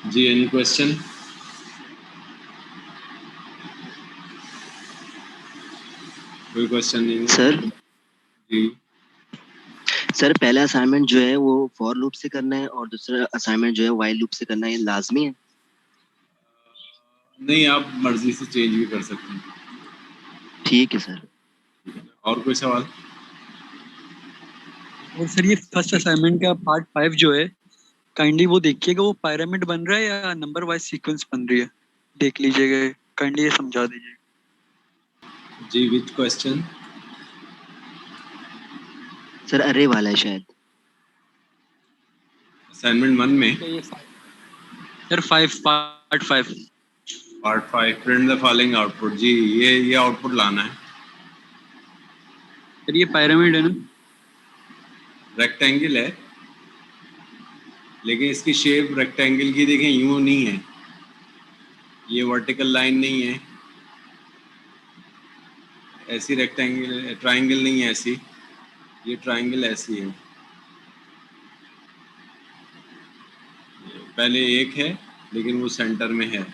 जी any question? कोई question नहीं है सर जी? सर पहला असाइनमेंट जो है वो फॉर लूप से करना है और दूसरा असाइनमेंट जो है व्हाइल लूप से करना है, ये लाजमी है? नहीं, आप मर्जी से चेंज भी कर सकते हैं। ठीक है सर। और कोई सवाल? और सर ये फर्स्ट असाइनमेंट का पार्ट 5 जो है, काइंडली वो देखिएगा, वो पिरामिड बन रहा है या नंबर वाइज सीक्वेंस बन रही है, देख लीजिएगा, काइंडली ये समझा दीजिएगा। जी विच क्वेश्चन? सर अरे वाला है शायद। असाइनमेंट 1 में sir 5 part 5 part 5 print the following output. जी ये आउटपुट लाना है। सर ये पिरामिड है ना? रेक्टेंगल है, लेकिन इसकी शेप रेक्टेंगल की देखें यूं नहीं है, ये वर्टिकल लाइन नहीं है, ऐसी रेक्टेंगल ट्रायंगल नहीं है ऐसी, ये ट्रायंगल ऐसी है। पहले 1 है लेकिन वो सेंटर में है,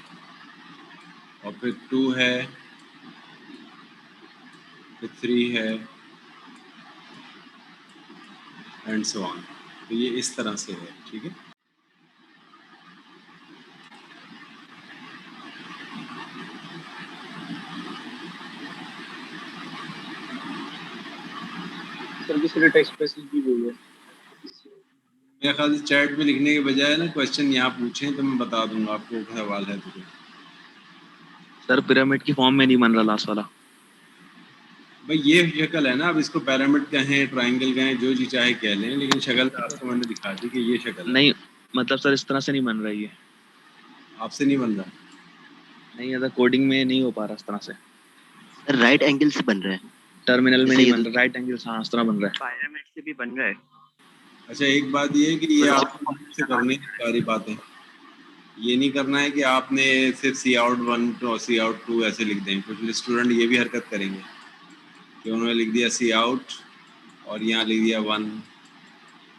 और फिर 2 है, फिर 3 है, एंड सो ऑन। तो ये इस तरह से है, ठीक है। सर दूसरे टेक्स्ट पैसेज भी हुई है। मेरे ख्याल से चैट में लिखने के बजाय ना क्वेश्चन यहाँ पूछें तो मैं बता दूंगा आपको, सवाल है तो। सर पिरामिड की फॉर्म में नहीं बन रहा लास्ट वाला। भाई ये शक्ल है ना, अब इसको पिरामिड कहें, ट्रायंगल कहें, जो जी चाहे कह लें, लेकिन शक्ल तो आपको मैंने दिखा दी कि ये शक्ल है। नहीं मतलब सर इस तरह से नहीं बन रही है। आपसे नहीं बन रहा? नहीं ऐसा कोडिंग में नहीं हो पा रहा इस तरह से। सर राइट एंगल से बन रहा है, टर्मिनल में जैसे नहीं ये बन रहा, राइट एंगल हाँ इस तरह बन रहा है। पिरामिड से भी बन रहा है। अच्छा एक बात ये है कि ये आपको से करनी है सारी बातें, ये नहीं करना है कि आपने सिर्फ सी आउट 1 और सी आउट 2 ऐसे लिख दें। कुछ स्टूडेंट ये भी हरकत करेंगे कि उन्होंने लिख दिया सी आउट और यहाँ लिख दिया 1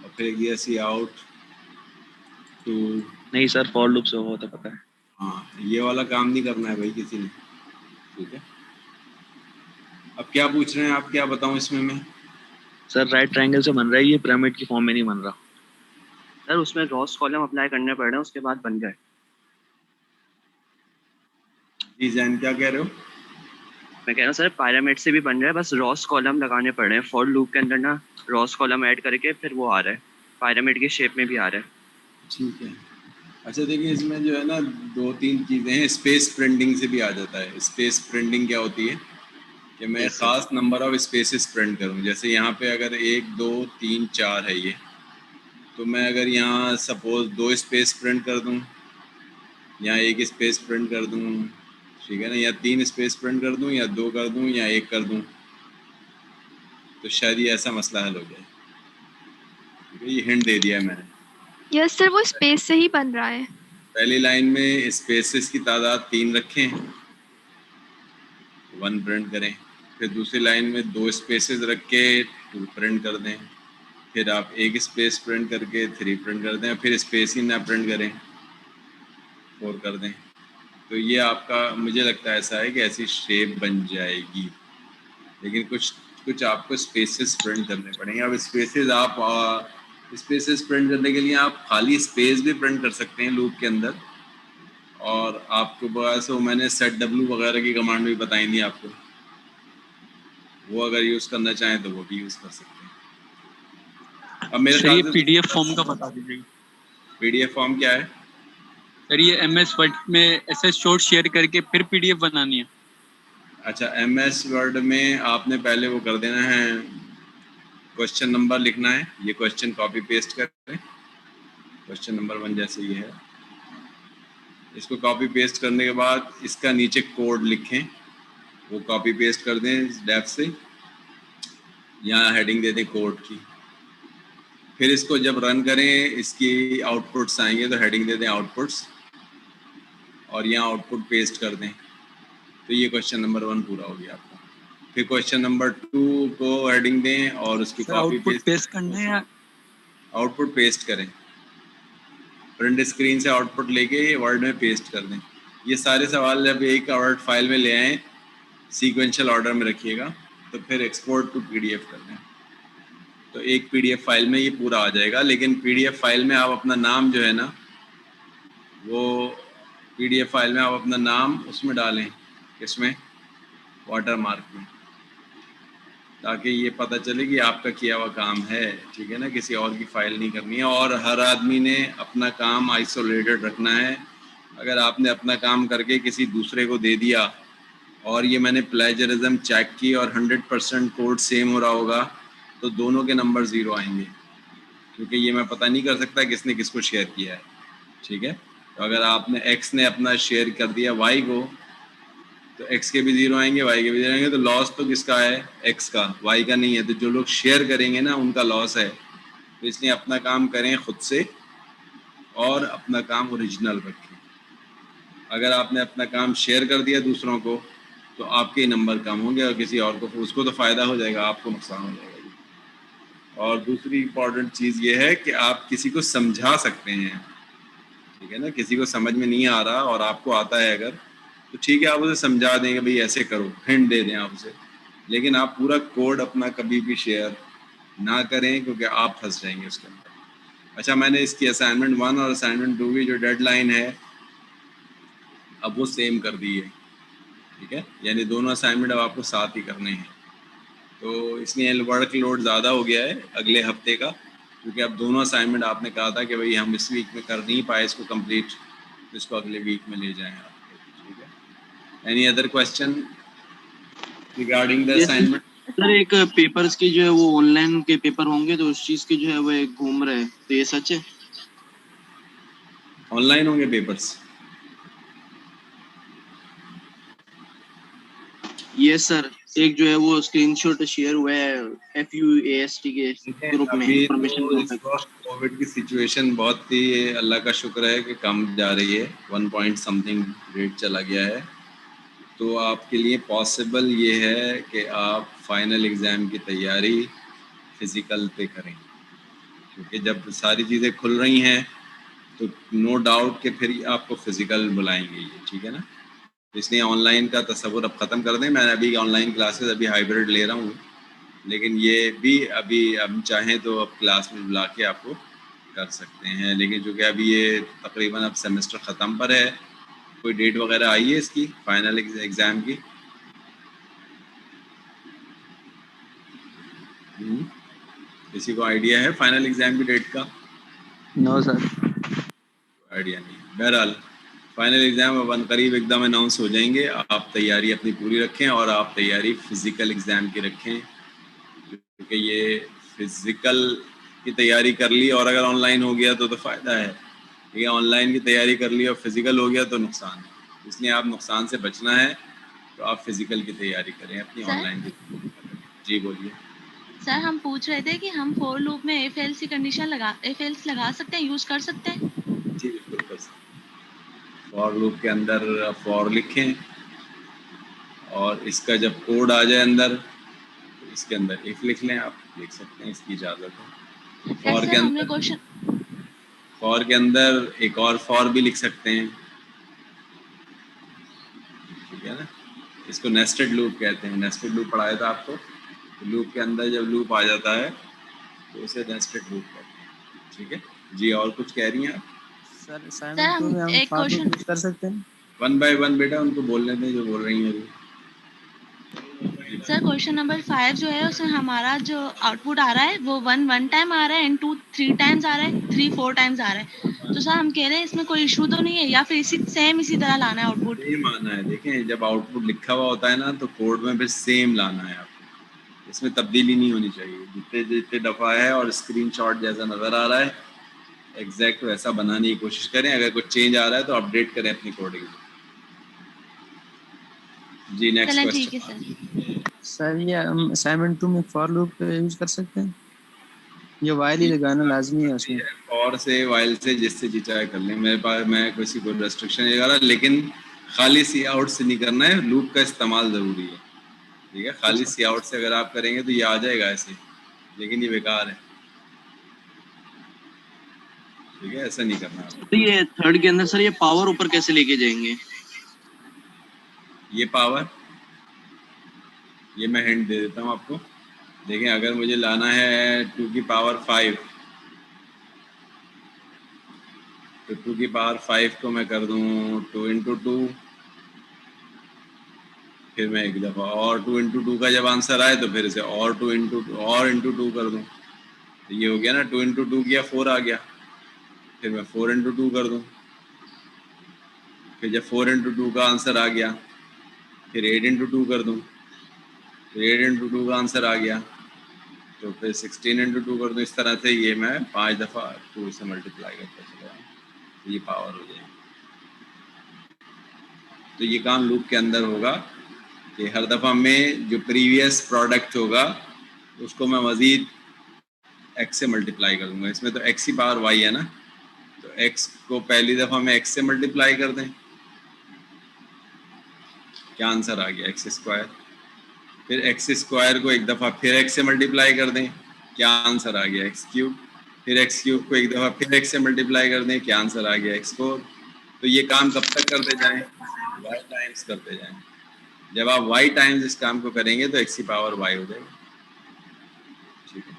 और फिर लिख दिया सी आउट 2। नहीं सर फॉर लूप से होता पता है। हाँ ये वाला काम नहीं करना है भाई किसी ने, ठीक है। अब क्या पूछ रहे हैं आप, क्या बताऊं इसमें मैं? सर राइट ट्रायंगल से बन रहा है, ये पिरामिड की फॉर्म में नहीं बन रहा। सर उसमें रॉस कॉलम अप्लाई करने पड़ रहे हैं, उसके बाद बन जाए। जी जैन क्या कह रहे हो? मैं कह रहा हूँ सर पिरामिड से भी बन रहा है, बस रॉस कॉलम लगाने पड़ रहे हैं फॉर लूप के अंदर ना, रॉस कॉलम ऐड करके फिर वो आ रहा है, पिरामिड की शेप में भी आ रहा है। ठीक है। अच्छा देखिए इसमें जो है ना 2-3 चीज़ें हैं। स्पेस प्रिंटिंग से भी आ जाता है। स्पेस प्रिंटिंग क्या होती है कि मैं Yes, sir. ख़ास नंबर ऑफ स्पेसेस प्रिंट करूं। जैसे यहाँ पे अगर 1 2 3 4 है ये, तो मैं अगर यहाँ सपोज 2 स्पेस प्रिंट कर दूं, या 1 स्पेस प्रिंट कर दूं, ठीक है ना, या 3 स्पेस प्रिंट कर दूं, या 2 कर दूं, या 1 कर दूं, तो शायद ये ऐसा मसला हल हो जाए। ठीक है, ये हिंट दे दिया है मैंने। यस सर, वो स्पेस से ही बन रहा है। पहली लाइन में स्पेसेस की तादाद 3 रखें, 1 प्रिंट करें। फिर दूसरी लाइन में 2 स्पेसेस रख के 2 प्रिंट कर दें। फिर आप 1 स्पेस प्रिंट करके 3 प्रिंट कर दें, फिर स्पेस ही ना प्रिंट करें, 4 कर दें। तो ये आपका, मुझे लगता है ऐसा है कि ऐसी शेप बन जाएगी। लेकिन कुछ आपको स्पेसेस प्रिंट करने पड़ेंगे। अब स्पेसेस आप स्पेसेस प्रिंट करने के लिए आप खाली स्पेस भी प्रिंट कर सकते हैं लूप के अंदर, और आपको बस वो मैंने सेट डब्ल्यू वगैरह की कमांड भी बताई थी आपको, वो अगर यूज़ करना चाहें तो वो भी यूज़ कर सकते हैं। अब मेरे सर ये ख्याल से पीडीएफ फॉर्म का बता दीजिएगा। पीडीएफ फॉर्म क्या है? सर ये एमएस वर्ड में ऐसे शॉर्ट शेयर करके फिर पीडीएफ बनानी है। अच्छा एमएस वर्ड में आपने पहले वो कर देना है, क्वेश्चन नंबर लिखना है, ये क्वेश्चन कॉपी पेस्ट करें, क्वेश्चन नंबर 1 जैसे ये है, इसको कॉपी पेस्ट करने के बाद इसका नीचे कोड लिखें, वो कॉपी पेस्ट कर दें इस डेफ से, यहाँ हेडिंग दे दें कोड की। फिर इसको जब रन करें इसकी आउटपुट्स आएंगे तो हेडिंग दे दें आउटपुट्स, और यहाँ आउटपुट पेस्ट कर दें। तो ये क्वेश्चन नंबर 1 पूरा हो गया आपका। फिर क्वेश्चन नंबर 2 को हेडिंग दें और उसकी सर कॉपी आउटपुट पेस्ट करना है या आउटपुट पेस्ट करें। प्रिंट स्क्रीन से आउटपुट लेके वर्ड में पेस्ट कर दें। ये सारे सवाल जब एक वर्ड फाइल में ले आएँ, सीक्वेंशियल ऑर्डर में रखिएगा, तो फिर एक्सपोर्ट टू पीडीएफ कर दें, तो एक पीडीएफ फाइल में ये पूरा आ जाएगा। लेकिन पीडीएफ फाइल में आप अपना नाम जो है ना, वो पीडीएफ फाइल में आप अपना नाम उसमें डालें, किसमें, वाटर मार्क में, ताकि ये पता चले कि आपका किया हुआ काम है, ठीक है ना, किसी और की फाइल नहीं करनी है। और हर आदमी ने अपना काम आइसोलेटेड रखना है। अगर आपने अपना काम करके किसी दूसरे को दे दिया और ये मैंने प्लेजरिज्म चेक की और 100% कोड सेम हो रहा होगा, तो दोनों के नंबर 0 आएंगे, क्योंकि ये मैं पता नहीं कर सकता किसने किसको शेयर किया है, ठीक है। तो अगर आपने एक्स ने अपना शेयर कर दिया वाई को, तो एक्स के भी 0 आएंगे, वाई के भी 0 आएंगे, तो लॉस तो किसका है, एक्स का, वाई का नहीं है। तो जो लोग शेयर करेंगे ना, उनका लॉस है। तो इसलिए अपना काम करें खुद से और अपना काम ओरिजिनल रखें। अगर आपने अपना काम शेयर कर दिया दूसरों को, तो आपके ही नंबर कम होंगे और किसी और को, उसको तो फ़ायदा हो जाएगा, आपको नुकसान हो जाएगा। और दूसरी इम्पॉर्टेंट चीज़ ये है कि आप किसी को समझा सकते हैं, ठीक है ना। किसी को समझ में नहीं आ रहा और आपको आता है अगर, तो ठीक है, आप उसे समझा देंगे, भाई ऐसे करो, हिंट दे दें आप उसे। लेकिन आप पूरा कोड अपना कभी भी शेयर ना करें, क्योंकि आप फंस जाएंगे उसके अंदर। अच्छा, मैंने इसकी असाइनमेंट 1 और असाइनमेंट 2 की जो डेडलाइन है, अब वो सेम कर दी है, ठीक है। यानी दोनों असाइनमेंट अब आपको साथ ही करने हैं। तो इसलिए वर्क लोड ज़्यादा हो गया है अगले हफ्ते का, क्योंकि अब दोनों असाइनमेंट आपने कहा था कि भाई हम इस वीक में कर नहीं पाए इसको कंप्लीट, तो इसको अगले वीक में ले जाएं आप, ठीक है। Any other question regarding the ये असाइनमेंट? सर एक पेपर्स की जो है वो ऑनलाइन के पेपर होंगे, तो उस चीज की जो है वो एक घूम रहे हैं, तो ये सच है? ऑनलाइन होंगे पेपर्स? ये सर एक जो है वो स्क्रीनशॉट शेयर हुआ है FUAST के ग्रुप में, अभी इंफॉर्मेशन तो ग्रुप इस में। वक्त कोविड की सिचुएशन बहुत ही, अल्लाह का शुक्र है कि कम जा रही है, 1 पॉइंट समथिंग रेट चला गया है। तो आपके लिए पॉसिबल ये है कि आप फाइनल एग्ज़ाम की तैयारी फिज़िकल पे करें, क्योंकि जब सारी चीज़ें खुल रही हैं तो नो डाउट कि फिर आपको फिज़िकल बुलाएंगे ये, ठीक है ना। तो इसलिए ऑनलाइन का तसव्वुर अब ख़त्म कर दें। मैं अभी ऑनलाइन क्लासेस अभी हाइब्रिड ले रहा हूँ, लेकिन ये भी अभी हम चाहें तो अब क्लास में बुला के आपको कर सकते हैं। लेकिन चूँकि अभी ये तकरीबन अब सेमेस्टर ख़त्म पर है, कोई डेट वगैरह आई है इसकी फाइनल एग्ज़ाम की? किसी को आइडिया है फाइनल एग्ज़ाम की डेट का? No sir. आइडिया नहीं। बहरहाल फाइनल एग्ज़ाम अब अनकरीब एकदम अनाउंस हो जाएंगे। आप तैयारी अपनी पूरी रखें और आप तैयारी फ़िज़िकल एग्ज़ाम की रखें, क्योंकि ये फ़िज़िकल की तैयारी कर ली और अगर ऑनलाइन हो गया तो फ़ायदा है, ठीक है। ऑनलाइन की तैयारी कर ली और फिज़िकल हो गया तो नुकसान है। इसलिए आप नुकसान से बचना है तो आप फिज़िकल की तैयारी करें, अपनी सर? ऑनलाइन की तैयारी करें। जी बोलिए। सर हम पूछ रहे थे कि हम फॉर लूप में इफ एल्स की कंडीशन इफ एल्स लगा सकते हैं, यूज कर सकते हैं? जी बिल्कुल कर सकते। फॉर लूप के अंदर फॉर लिखें और इसका जब कोड आ जाए अंदर, तो इसके अंदर इफ लिख लें, आप लिख सकते हैं, इसकी इजाज़त है। फॉर सर के हमने अंदर, क्वेश्चन फॉर के अंदर एक और फॉर भी लिख सकते हैं, ठीक है ना। इसको नेस्टेड लूप कहते हैं। नेस्टेड लूप पढ़ाया था आपको, तो लूप के अंदर जब लूप आ जाता है तो उसे नेस्टेड लूप कहते हैं, ठीक है जी। और कुछ कह रही हैं आप? सर सर असाइनमेंट 2 हम में हम एक फॉर लूप क्वेश्चन यूज कर सकते हैं? 1 बाय 1 बेटा उनको बोलने दें जो बोल रही हैं अभी। सर क्वेश्चन नंबर 5 जो है उसमें हमारा जो आउटपुट आ रहा है वो 1 टाइम आ रहा है एंड 2 3 टाइम्स आ रहा है, 3 4 टाइम्स आ रहा है। तो सर हम कह रहे हैं इसमें कोई इशू तो नहीं है, या फिर इसी तरह लाना है आउटपुट? सेम आना है। देखें, जब आउटपुट लिखा हुआ होता है ना, तो कोड में फिर सेम लाना है आपको, इसमें तब्दीली नहीं होनी चाहिए। जितने जितने दफ़ा है और स्क्रीनशॉट जैसा नज़र आ रहा है एग्जैक्ट वैसा बनाने की कोशिश करें। अगर कुछ चेंज आ रहा है तो अपडेट करें अपनी कोडिंग में। जी नेक्स्ट चलें ठीक है क्वेश्चन। सर। सर ये हम असाइनमेंट 2 में फॉर लूप यूज कर सकते हैं? ये वाइल ही लगाना लाजमी है उसमें? और से वाइल से जिससे जी चाहे कर लें, मेरे पास मैं किसी को रेस्ट्रिक्शन नहीं लगा रहा, लेकिन खाली सी आउट से नहीं करना है, लूप का इस्तेमाल ज़रूरी है, ठीक है। खाली सी आउट से अगर आप करेंगे तो ये आ जाएगा ऐसे, लेकिन ये बेकार है, ठीक है, ऐसा नहीं करना आपको। तो ये थर्ड के अंदर सर ये पावर ऊपर कैसे लेके जाएंगे? ये पावर, ये मैं हिंट दे देता हूँ आपको। देखें, अगर मुझे लाना है 2 की पावर 5, तो 2 की पावर 5 को मैं कर दूँ 2 इंटू 2, फिर मैं एक दफ़ा और 2 इंटू 2 का जब आंसर आए तो फिर इसे और 2 इंटू और इंटू 2 कर दूँ, तो ये हो गया ना, 2 इंटू 2 किया 4 आ गया, फिर मैं 4 इंटू 2 कर दूँ, फिर जब 4 इंटू 2 का आंसर आ गया फिर 8 इंटू 2 कर दूँ, फिर 8 इंटू 2 का आंसर आ गया तो फिर 16 इंटू 2 कर दूँ। इस तरह से ये मैं 5 दफ़ा 2 से मल्टीप्लाई करता चला जाऊँ, तो ये पावर हो जाएगी। तो ये काम लूप के अंदर होगा कि हर दफ़ा में जो प्रीवियस प्रोडक्ट होगा उसको मैं मज़ीद x से मल्टीप्लाई कर दूँगा। इसमें तो x की पावर y है ना, तो x को पहली दफ़ा में x से मल्टीप्लाई कर दें, क्या आंसर आ गया, x स्क्वायर। फिर x स्क्वायर को एक दफ़ा फिर x से मल्टीप्लाई कर दें, क्या आंसर आ गया, x क्यूब। फिर x क्यूब को एक दफ़ा फिर x से मल्टीप्लाई कर दें, क्या आंसर आ गया, x फोर। तो ये काम कब तक करते जाएं, y टाइम्स करते जाएं। जब आप y टाइम्स इस काम को करेंगे तो x की पावर y हो जाएगी। ठीक है,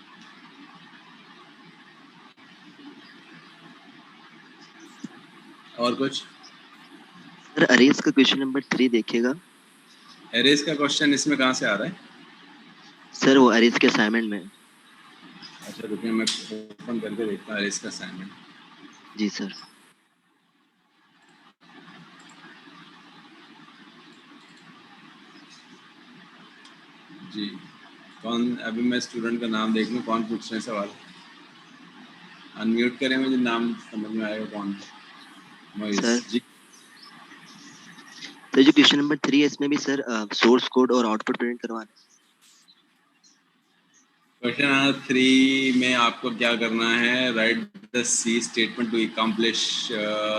और कुछ? सर अरेज का क्वेश्चन नंबर 3 देखिएगा। एरेज का क्वेश्चन इसमें कहाँ से आ रहा है? सर वो अरेज के असाइनमेंट में। अच्छा रुकिए, मैं ओपन करके देखता हूँ एरेज का असाइनमेंट। जी सर। जी, कौन, अभी मैं स्टूडेंट का नाम देख लूँ, कौन पूछ रहे हैं सवाल। अनम्यूट करें, मुझे नाम समझ में आएगा कौन। मोइस सर जी। सर जो क्वेश्चन नंबर 3 है इसमें भी सर सोर्स कोड और आउटपुट प्रिंट करवाना है। क्वेश्चन नंबर 3 में आपको क्या करना है, write the C statement to accomplish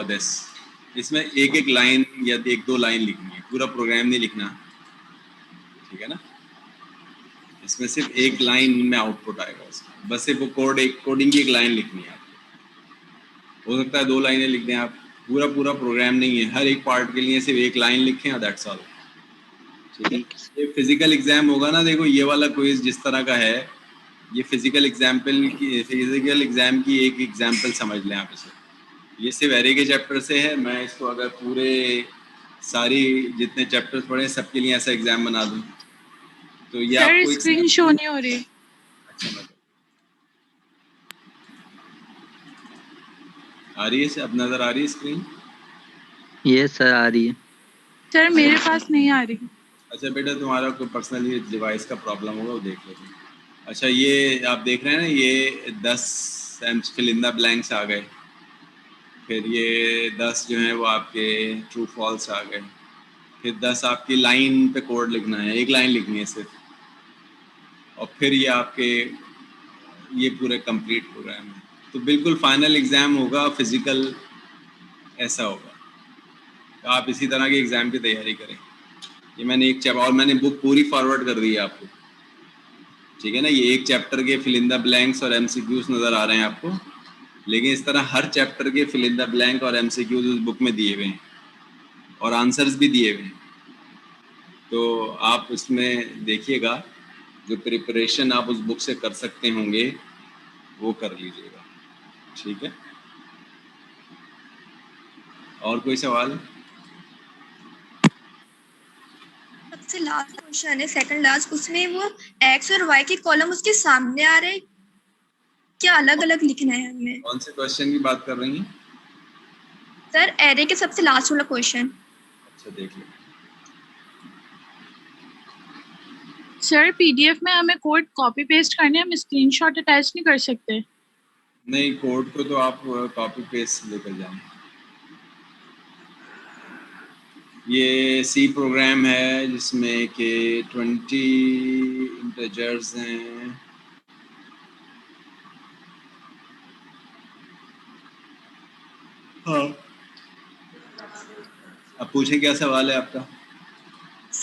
this. इसमें एक एक लाइन या एक दो लाइन लिखनी है, पूरा प्रोग्राम नहीं लिखना, ठीक है ना। इसमें सिर्फ एक लाइन में आउटपुट आएगा उसका, बस सिर्फ वो कोड, एक कोडिंग की एक लाइन लिखनी है आपको। हो सकता है 2 लाइनें लिख दें आप, पूरा पूरा प्रोग्राम नहीं है, हर एक पार्ट के लिए सिर्फ एक लाइन लिखें और दैट्स ऑल। ठीक है, ये फिजिकल एग्जाम होगा ना, देखो ये वाला क्विज जिस तरह का है, ये फिजिकल एग्जाम की एक एग्जाम्पल समझ लें आप इसे। ये सिर्फ एरे के चैप्टर से है, मैं इसको अगर पूरे सारी जितने चैप्टर्स पढ़े सबके लिए ऐसा एग्जाम बना दूं तो ये सर आपको स्क्रीन शो नहीं हो रही। अच्छा मतलब आ रही है, अब नजर आ रही है स्क्रीन? ये सर आ रही है। सर मेरे पास नहीं आ रही। अच्छा बेटा, तुम्हारा कोई पर्सनली डिवाइस का प्रॉब्लम होगा, वो देख लो। अच्छा, ये आप देख रहे हैं ना, ये 10 फिल इन द ब्लैंक्स आ गए, फिर ये 10 जो हैं वो आपके ट्रू फॉल्स आ गए, फिर 10 आपकी लाइन पे कोड लिखना है, एक लाइन लिखनी है सिर्फ, और फिर ये आपके ये पूरे कंप्लीट प्रोग्राम है। तो बिल्कुल फाइनल एग्ज़ाम होगा फिजिकल, ऐसा होगा। तो आप इसी तरह के एग्ज़ाम की तैयारी करें। ये मैंने एक चैप्टर, और मैंने बुक पूरी फॉरवर्ड कर दी है आपको, ठीक है ना। ये एक चैप्टर के फिल इन द ब्लैंक्स और एमसीक्यूज नज़र आ रहे हैं आपको, लेकिन इस तरह हर चैप्टर के फिल इन द ब्लैंक और एमसीक्यूज उस बुक में दिए हुए हैं और आंसर्स भी दिए हुए हैं। तो आप इसमें देखिएगा, जो प्रिपरेशन आप उस बुक से कर सकते होंगे वो कर लीजिएगा, ठीक है। और कोई सवाल? सबसे लास्ट क्वेश्चन है, सेकंड लास्ट, उसमें वो एक्स और वाई के कॉलम उसके सामने आ रहे हैं, क्या अलग अलग लिखना है हमें? कौन से क्वेश्चन की बात कर रही हैं? सर एरे के सबसे लास्ट वाला क्वेश्चन। अच्छा देख लो। सर पीडीएफ में हमें कोड कॉपी पेस्ट करने, हम स्क्रीनशॉट अटैच नहीं कर सकते। नहीं, कोड को तो आप कॉपी पेस्ट लेकर जाएं। ये सी प्रोग्राम है जिसमें कि 20 इंटीजर्स हैं। हाँ, अब पूछें क्या सवाल है आपका?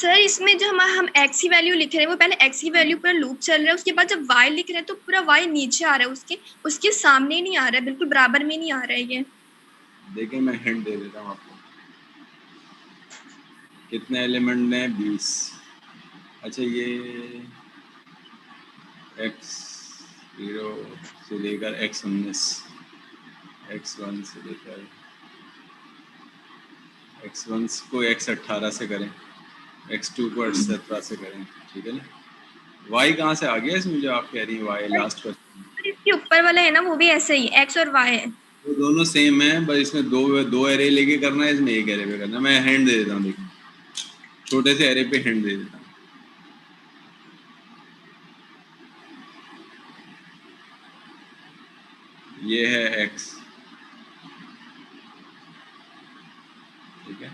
सर इसमें जो हम x की वैल्यू लिख रहे हैं वो पहले x की वैल्यू पर लूप चल रहा है, उसके बाद जब y लिख रहे हैं तो पूरा y नीचे आ रहा है, उसके सामने नहीं आ रहा है, बिल्कुल बराबर में नहीं आ रहा है ये। देखिए मैं हिंट दे देता हूँ आपको। कितने एलिमेंट हैं? 20। अच्छा ये x0 से लेकर x19, x1 से लेकर x1 को x18 से करें, x2 को x17 से करें, ठीक है ना? y कहाँ से आ गया इसमें जो आप कह रही हैं y लास्ट क्वेश्चन? इसके ऊपर वाला है ना वो भी ऐसे ही x और y है। वो दोनों सेम है, बस इसमें दो एरे लेके करना है, इसमें एक एरे पे करना है। मैं हैंड दे देता हूँ, देखिए छोटे से एरे पे हैंड दे देता हूँ। ये है x, ठीक है,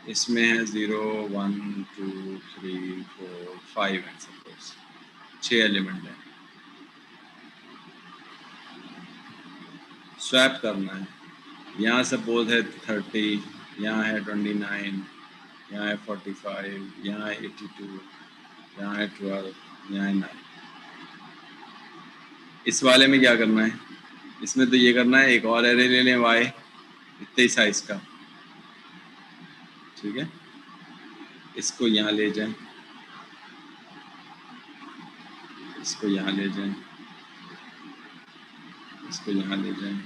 इसमें है 0 1 2 3 4 5 है, सपोज 6 एलिमेंट है। स्वैप करना है, यहाँ सपोज है 30, यहाँ है 29, यहाँ है 45, यहाँ है 82, यहाँ है 12, यहाँ है 9। इस वाले में क्या करना है? इसमें तो ये करना है, एक और एरे ले लें y इतने ही साइज का, ठीक है, इसको यहाँ ले जाएं, इसको यहाँ ले जाएं, इसको यहाँ ले जाएं,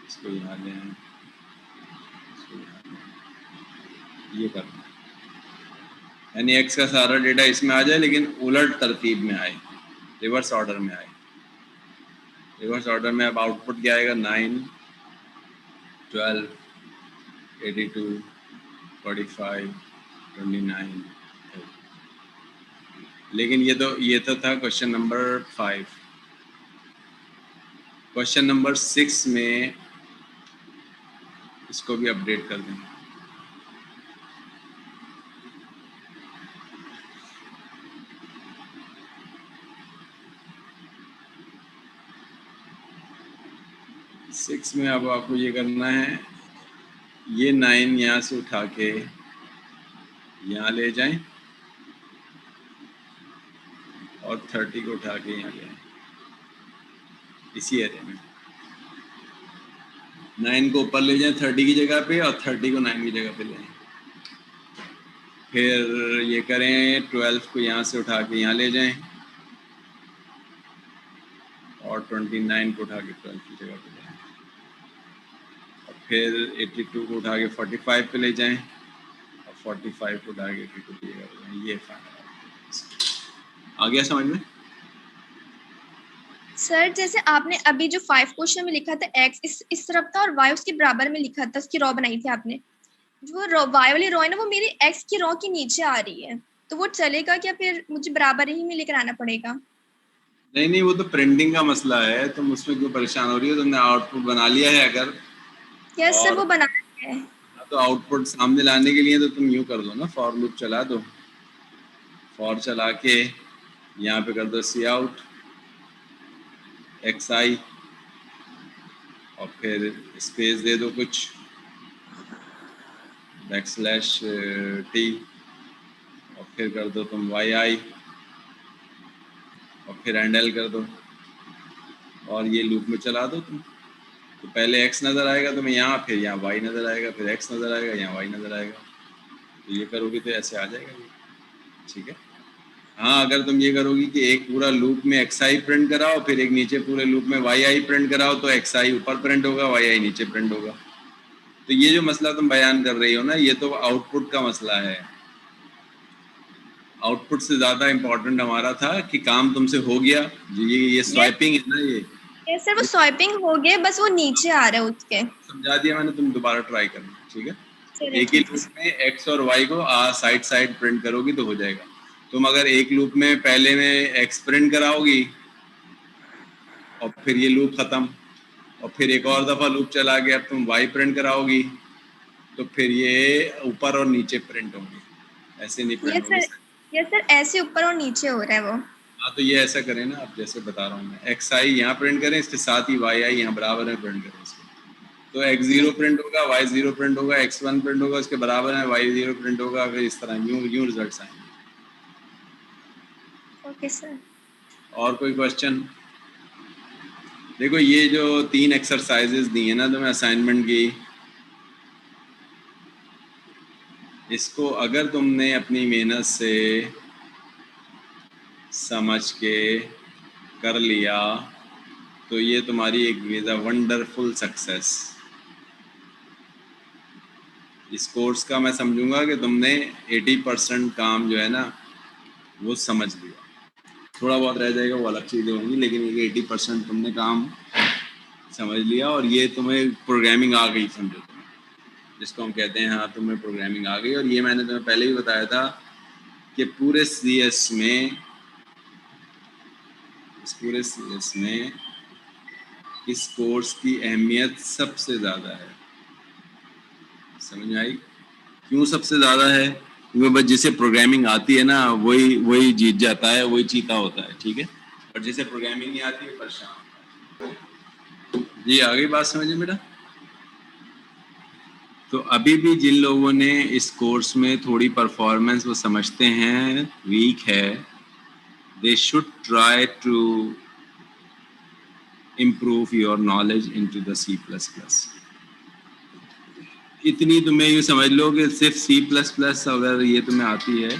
इसको यहाँ ले आएं, इसको यहाँ ले आएं। ये करना है, यानी x का सारा डेटा इसमें आ जाए लेकिन उलट तरतीब में आए, रिवर्स ऑर्डर में आए। रिवर्स ऑर्डर में अब आउटपुट क्या आएगा? 9 12 82 45 29। लेकिन ये तो था क्वेश्चन नंबर 5। क्वेश्चन नंबर 6 में इसको भी अपडेट कर देंगे। सिक्स में अब आपको ये करना है, ये 9 यहाँ से उठा के यहाँ ले जाएं और 30 को उठा के यहाँ ले आएं, इसी एरे में 9 को ऊपर ले जाएं 30 की जगह पे और 30 को 9 की जगह पे ले आएं। फिर ये करें 12 को यहाँ से उठा के यहाँ ले जाएं और 29 को उठा के 12 की जगह पे ले आएं। और फिर 82 को उठा के 45 पे ले जाएं और 45 को उठा के 82 की जगह पे ले आएं। ये फाइनल आ गया समझ में? सर जैसे आपने अभी जो 5 क्वेश्चन में लिखा था x इस तरफ था और y उसके बराबर में लिखा था, उसकी रो बनाई थी आपने, जो y वाली रो है ना वो मेरी x की रो के नीचे आ रही है, तो वो चलेगा क्या? फिर मुझे बराबर ही में लेकर आना पड़ेगा? नहीं वो तो प्रिंटिंग का मसला है, तुम उसमें क्यों परेशान हो रही हो? तुमने आउटपुट बना लिया है अगर? यस सर वो बना लिया है। तो आउटपुट सामने लाने के लिए तो तुम यूँ कर दो ना, फॉर लूप चला दो, फॉर चला के यहाँ पे कर दो सी आउट xi और फिर स्पेस दे दो कुछ \t और फिर कर दो तुम yi और फिर हैंडल कर दो और ये लूप में चला दो तुम। तो पहले x नज़र आएगा तुम्हें यहाँ, फिर यहाँ y नज़र आएगा, फिर x नज़र आएगा, यहाँ y नज़र आएगा। तो ये करोगे तो ऐसे आ जाएगा ये, ठीक है। हाँ अगर तुम ये करोगी कि एक पूरा लूप में xi प्रिंट कराओ फिर एक नीचे पूरे लूप में yi प्रिंट कराओ तो xi ऊपर प्रिंट होगा, yi नीचे प्रिंट होगा। तो ये जो मसला तुम बयान कर रही हो ना, ये तो आउटपुट का मसला है। आउटपुट से ज़्यादा इम्पोर्टेंट हमारा था कि काम तुमसे हो गया। ये स्वाइपिंग है ना, ये सर वो स्वाइपिंग हो गया, बस वो नीचे आ रहा है उसके। समझा दिया मैंने, तुम दोबारा ट्राई करना, ठीक है। एक ही लूप में x और y को साइड साइड प्रिंट करोगी तो हो जाएगा। तुम अगर एक लूप में पहले में x प्रिंट कराओगी और फिर ये लूप खत्म और फिर एक और दफा लूप चला गया, अब तुम y प्रिंट कराओगी तो फिर ये ऊपर और नीचे प्रिंट होंगे, ऐसे नहीं प्रिंट होंगे। यस सर ऐसे ऊपर और नीचे हो रहा है वो। हाँ तो ये ऐसा करें ना, आप जैसे बता रहा हूँ मैं, xi यहाँ प्रिंट करें, इसके साथ ही yi यहाँ बराबर में प्रिंट करें इसको। तो x0 प्रिंट होगा, y0 प्रिंट होगा, x1 प्रिंट होगा, उसके बराबर है y0 प्रिंट होगा, फिर इस तरह यूं रिजल्ट्स आएंगे। Okay sir. और कोई क्वेश्चन? देखो ये जो 3 एक्सरसाइजेज दी है ना तुम्हें असाइनमेंट की, इसको अगर तुमने अपनी मेहनत से समझ के कर लिया तो ये तुम्हारी एक इज अ वंडरफुल सक्सेस। इस कोर्स का मैं समझूंगा कि तुमने 80% काम जो है ना वो समझ लिया, थोड़ा बहुत रह जाएगा वो अलग चीज़ें होंगी, लेकिन ये 80% तुमने काम समझ लिया और ये तुम्हें प्रोग्रामिंग आ गई, समझो तुम्हें, जिसको हम कहते हैं हाँ तुम्हें प्रोग्रामिंग आ गई। और ये मैंने तुम्हें पहले ही बताया था कि पूरे CS में, इस पूरे CS में इस कोर्स की अहमियत सबसे ज़्यादा है। समझ में आई? क्यों सबसे ज़्यादा है? क्योंकि बस जिसे प्रोग्रामिंग आती है ना वही जीत जाता है, वही चीता होता है, ठीक है? और जिसे प्रोग्रामिंग नहीं आती है परेशान होता है। जी आ गई बात समझ में बेटा? तो अभी भी जिन लोगों ने इस कोर्स में थोड़ी परफॉर्मेंस वो समझते हैं वीक है, they should try to improve your knowledge into the C++। इतनी तुम्हें ये समझ लो कि सिर्फ C++ अगर ये तुम्हें आती है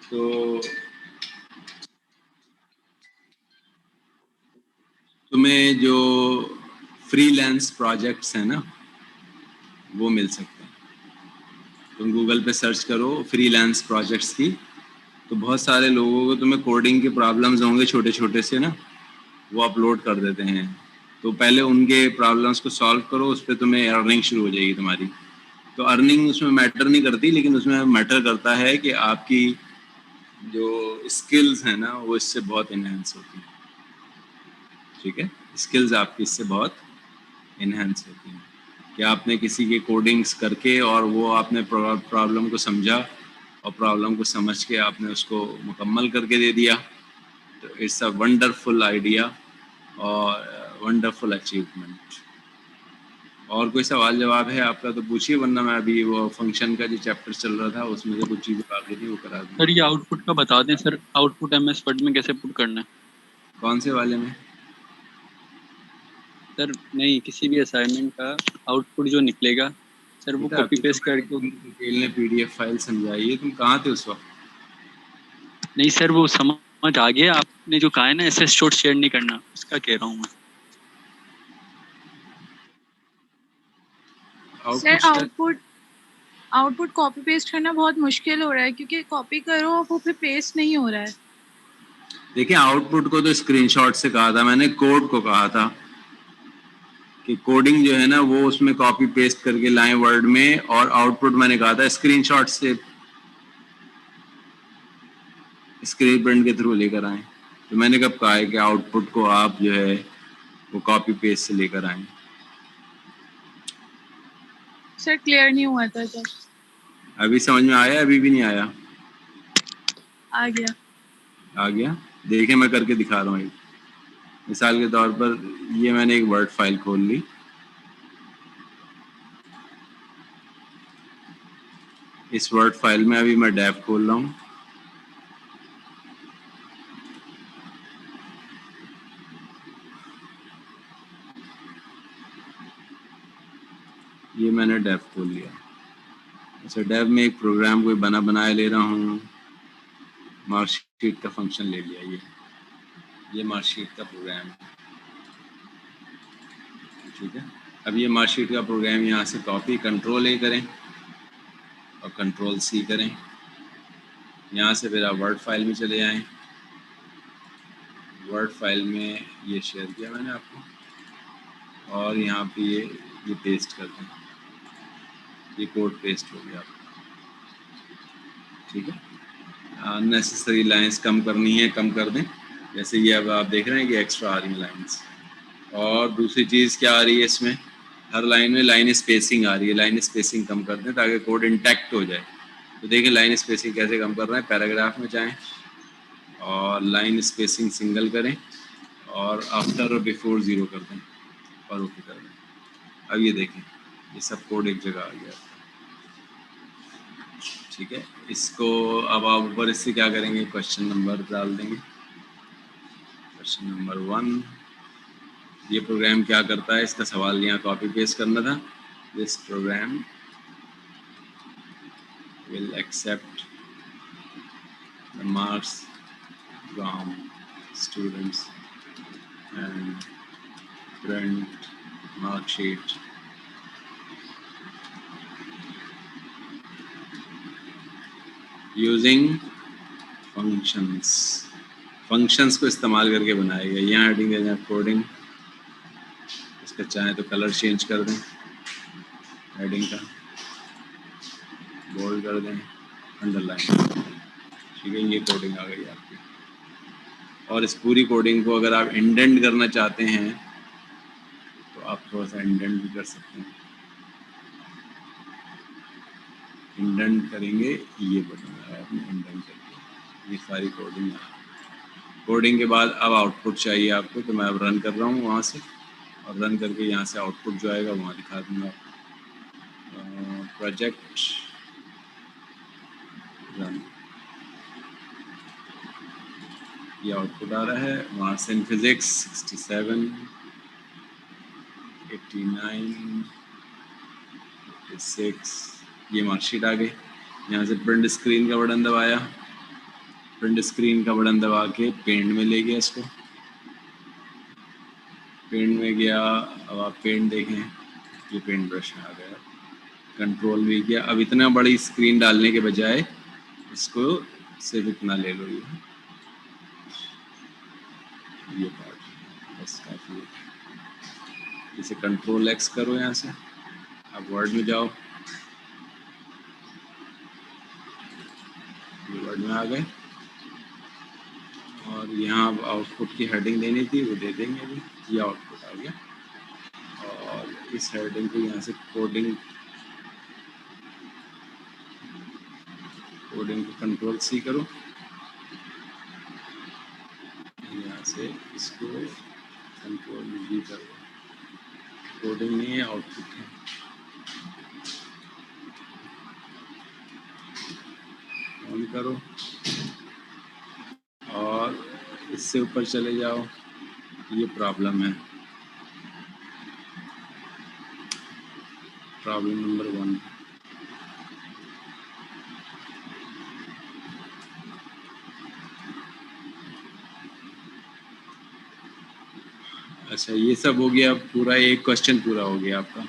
तो तुम्हें जो फ्रीलांस प्रोजेक्ट्स हैं ना वो मिल सकते हैं। तुम गूगल पे सर्च करो फ्रीलांस प्रोजेक्ट्स की, तो बहुत सारे लोगों को तुम्हें कोडिंग के प्रॉब्लम्स होंगे छोटे छोटे से ना, वो अपलोड कर देते हैं। तो पहले उनके प्रॉब्लम्स को सॉल्व करो, उस पर तुम्हें अर्निंग शुरू हो जाएगी तुम्हारी। तो अर्निंग उसमें मैटर नहीं करती, लेकिन उसमें मैटर करता है कि आपकी जो स्किल्स हैं ना वो इससे बहुत इन्हेंस होती हैं, ठीक है? स्किल्स आपकी इससे बहुत इन्हेंस होती हैं कि आपने किसी के कोडिंग्स करके और वो आपने प्रॉब्लम को समझा और प्रॉब्लम को समझ के आपने उसको मुकम्मल करके दे दिया, तो इट्स अ वंडरफुल आइडिया और वंडरफुल अचीवमेंट। और कोई सवाल जवाब है आपका तो पूछिए, वरना मैं अभी वो फंक्शन का जो चैप्टर चल रहा था उसमें से कुछ चीज़ें बाकी थी वो करा दूँ। सर ये आउटपुट का बता दें सर, आउटपुट MS वर्ड में कैसे पुट करना है? कौन से वाले में? सर नहीं, किसी भी असाइनमेंट का आउटपुट जो निकलेगा सर वो कॉपी पेस्ट करके। डिटेल ने PDF फाइल समझाई है, तुम कहाँ थे उस वक्त? नहीं सर वो समझ आ गया, आपने जो कहा है ना SS शॉर्ट शेयर नहीं करना, उसका कह रहा हूँ मैं। सर आउटपुट कॉपी पेस्ट करना बहुत मुश्किल हो रहा है क्योंकि कॉपी करो वो फिर पेस्ट नहीं हो रहा है। देखिए आउटपुट को तो स्क्रीनशॉट से कहा था मैंने, कोड को कहा था कि कोडिंग जो है ना वो उसमें कॉपी पेस्ट करके लाएं वर्ड में, और आउटपुट मैंने कहा था स्क्रीनशॉट से स्क्रीन प्रिंट के थ्रू लेकर आएं। तो मैंने कब कहा है कि आउटपुट को आप जो है वो कॉपी पेस्ट से लेकर आएं। सर क्लियर नहीं हुआ था जब। अभी समझ में आया? अभी भी नहीं आया? आ गया। आ गया? देखिए मैं करके दिखा रहा हूँ। एक मिसाल के तौर पर ये मैंने एक वर्ड फाइल खोल ली, इस वर्ड फाइल में अभी मैं डेव खोल रहा हूँ। ये मैंने डेव खोल लिया। अच्छा डेव में एक प्रोग्राम कोई बनाया ले रहा हूँ, मार्कशीट का फंक्शन ले लिया। ये मार्कशीट का प्रोग्राम है, ठीक है? अब ये मार्कशीट का प्रोग्राम यहाँ से कॉपी Ctrl+A करें और Ctrl+C करें। यहाँ से फिर आप वर्ड फाइल में चले जाएं। वर्ड फाइल में ये शेयर किया मैंने आपको, और यहाँ पे ये पेस्ट कर दें। ये कोड पेस्ट हो गया आपका, ठीक है? अननेसेसरी लाइंस कम करनी है कम कर दें, जैसे ये अब आप देख रहे हैं कि एक्स्ट्रा आ रही लाइंस। और दूसरी चीज़ क्या आ रही है इसमें, हर लाइन में लाइन स्पेसिंग आ रही है, लाइन स्पेसिंग कम कर दें ताकि कोड इंटैक्ट हो जाए। तो देखिए लाइन स्पेसिंग कैसे कम कर रहे हैं, पैराग्राफ में जाएं और लाइन स्पेसिंग सिंगल करें और आफ्टर और बिफोर 0 कर दें और ओके कर दें। अब ये देखें, ये सब कोड एक जगह आ गया। ठीक है, इसको अब आप ऊपर इससे क्या करेंगे, क्वेश्चन नंबर डाल देंगे। क्वेश्चन नंबर 1, ये प्रोग्राम क्या करता है, इसका सवाल यहाँ कॉपी पेस्ट करना था। This program will accept the marks from students and print mark sheet using functions। functions को इस्तेमाल करके बनाया गया। यहाँ हेडिंग दे दें कोडिंग, इसका चाहे तो कलर चेंज कर दें, हेडिंग का बोल्ड कर दें, अंडरलाइन। ठीक है, ये कोडिंग आ गई आपकी। और इस पूरी कोडिंग को अगर आप इंडेंट करना चाहते हैं तो आप थोड़ा सा इंडेंट भी कर सकते हैं। इंडेंट करेंगे, ये बटन है आपने इंडेंट करके, ये सारी कोडिंग है। कोडिंग के बाद अब आउटपुट चाहिए आपको, तो मैं अब रन कर रहा हूँ वहाँ से, और रन करके यहाँ से आउटपुट जो आएगा वहाँ दिखा दूँगा आपको। प्रोजेक्ट रन, ये आउटपुट आ रहा है। वहाँ से इन फिजिक्स 67, 89, 56, ये मार्कशीट आ गई। यहाँ से प्रिंट स्क्रीन का बटन दबाया, प्रिंट स्क्रीन का बटन दबा के पेंट में ले गया इसको, पेंट में गया। अब आप पेंट देखें, ये पेंट ब्रश में आ गया, कंट्रोल भी किया। अब इतना बड़ी स्क्रीन डालने के बजाय इसको सिर्फ इतना ले लो, ये पार्ट बस काफ़ी है। इसे कंट्रोल एक्स करो यहाँ से। अब वर्ड में जाओ, ये वर्ड में आ गए, और यहाँ अब आउटपुट की हेडिंग देनी थी, वो दे देंगे अभी। ये आउटपुट आ गया, और इस हेडिंग को यहाँ से कोडिंग को कंट्रोल सी करो, यहाँ से इसको कंट्रोल वी करो। कोडिंग नहीं है, आउटपुट है। ऑन करो और इससे ऊपर चले जाओ, ये प्रॉब्लम है, प्रॉब्लम नंबर 1। अच्छा, ये सब हो गया, पूरा एक क्वेश्चन पूरा हो गया आपका।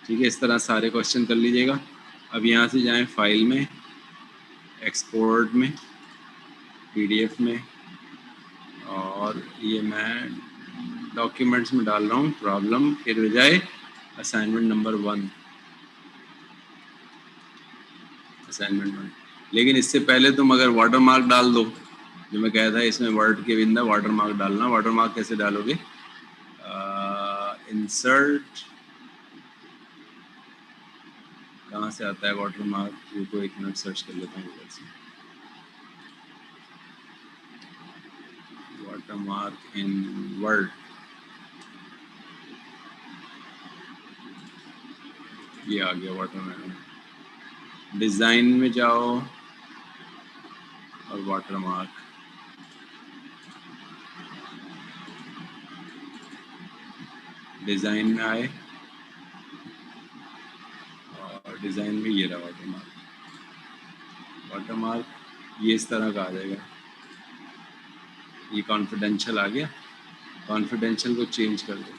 ठीक है, इस तरह सारे क्वेश्चन कर लीजिएगा। अब यहाँ से जाएं फाइल में, एक्सपोर्ट में, पीडीएफ में, और ये मैं डॉक्यूमेंट्स में डाल रहा हूँ प्रॉब्लम के बजाय असाइनमेंट नंबर 1, असाइनमेंट 1। लेकिन इससे पहले तुम अगर वाटर मार्क डाल दो, जो मैं कहा था इसमें वर्ड के बिंदा वाटर मार्क डालना। वाटर मार्क कैसे डालोगे, इंसर्ट, कहाँ से आता है वाटर मार्क, ये को एक मिनट सर्च कर लेता हूँ गूगल से। वाटर मार्क इन वर्ड, ये आ गया वाटर मार्क। डिज़ाइन में जाओ और वाटर मार्क, डिज़ाइन में आए और डिज़ाइन में ये रहा वाटर मार्क। वाटर मार्क ये इस तरह का आ जाएगा, ये कॉन्फिडेंशियल आ गया। कॉन्फिडेंशियल को चेंज कर दो,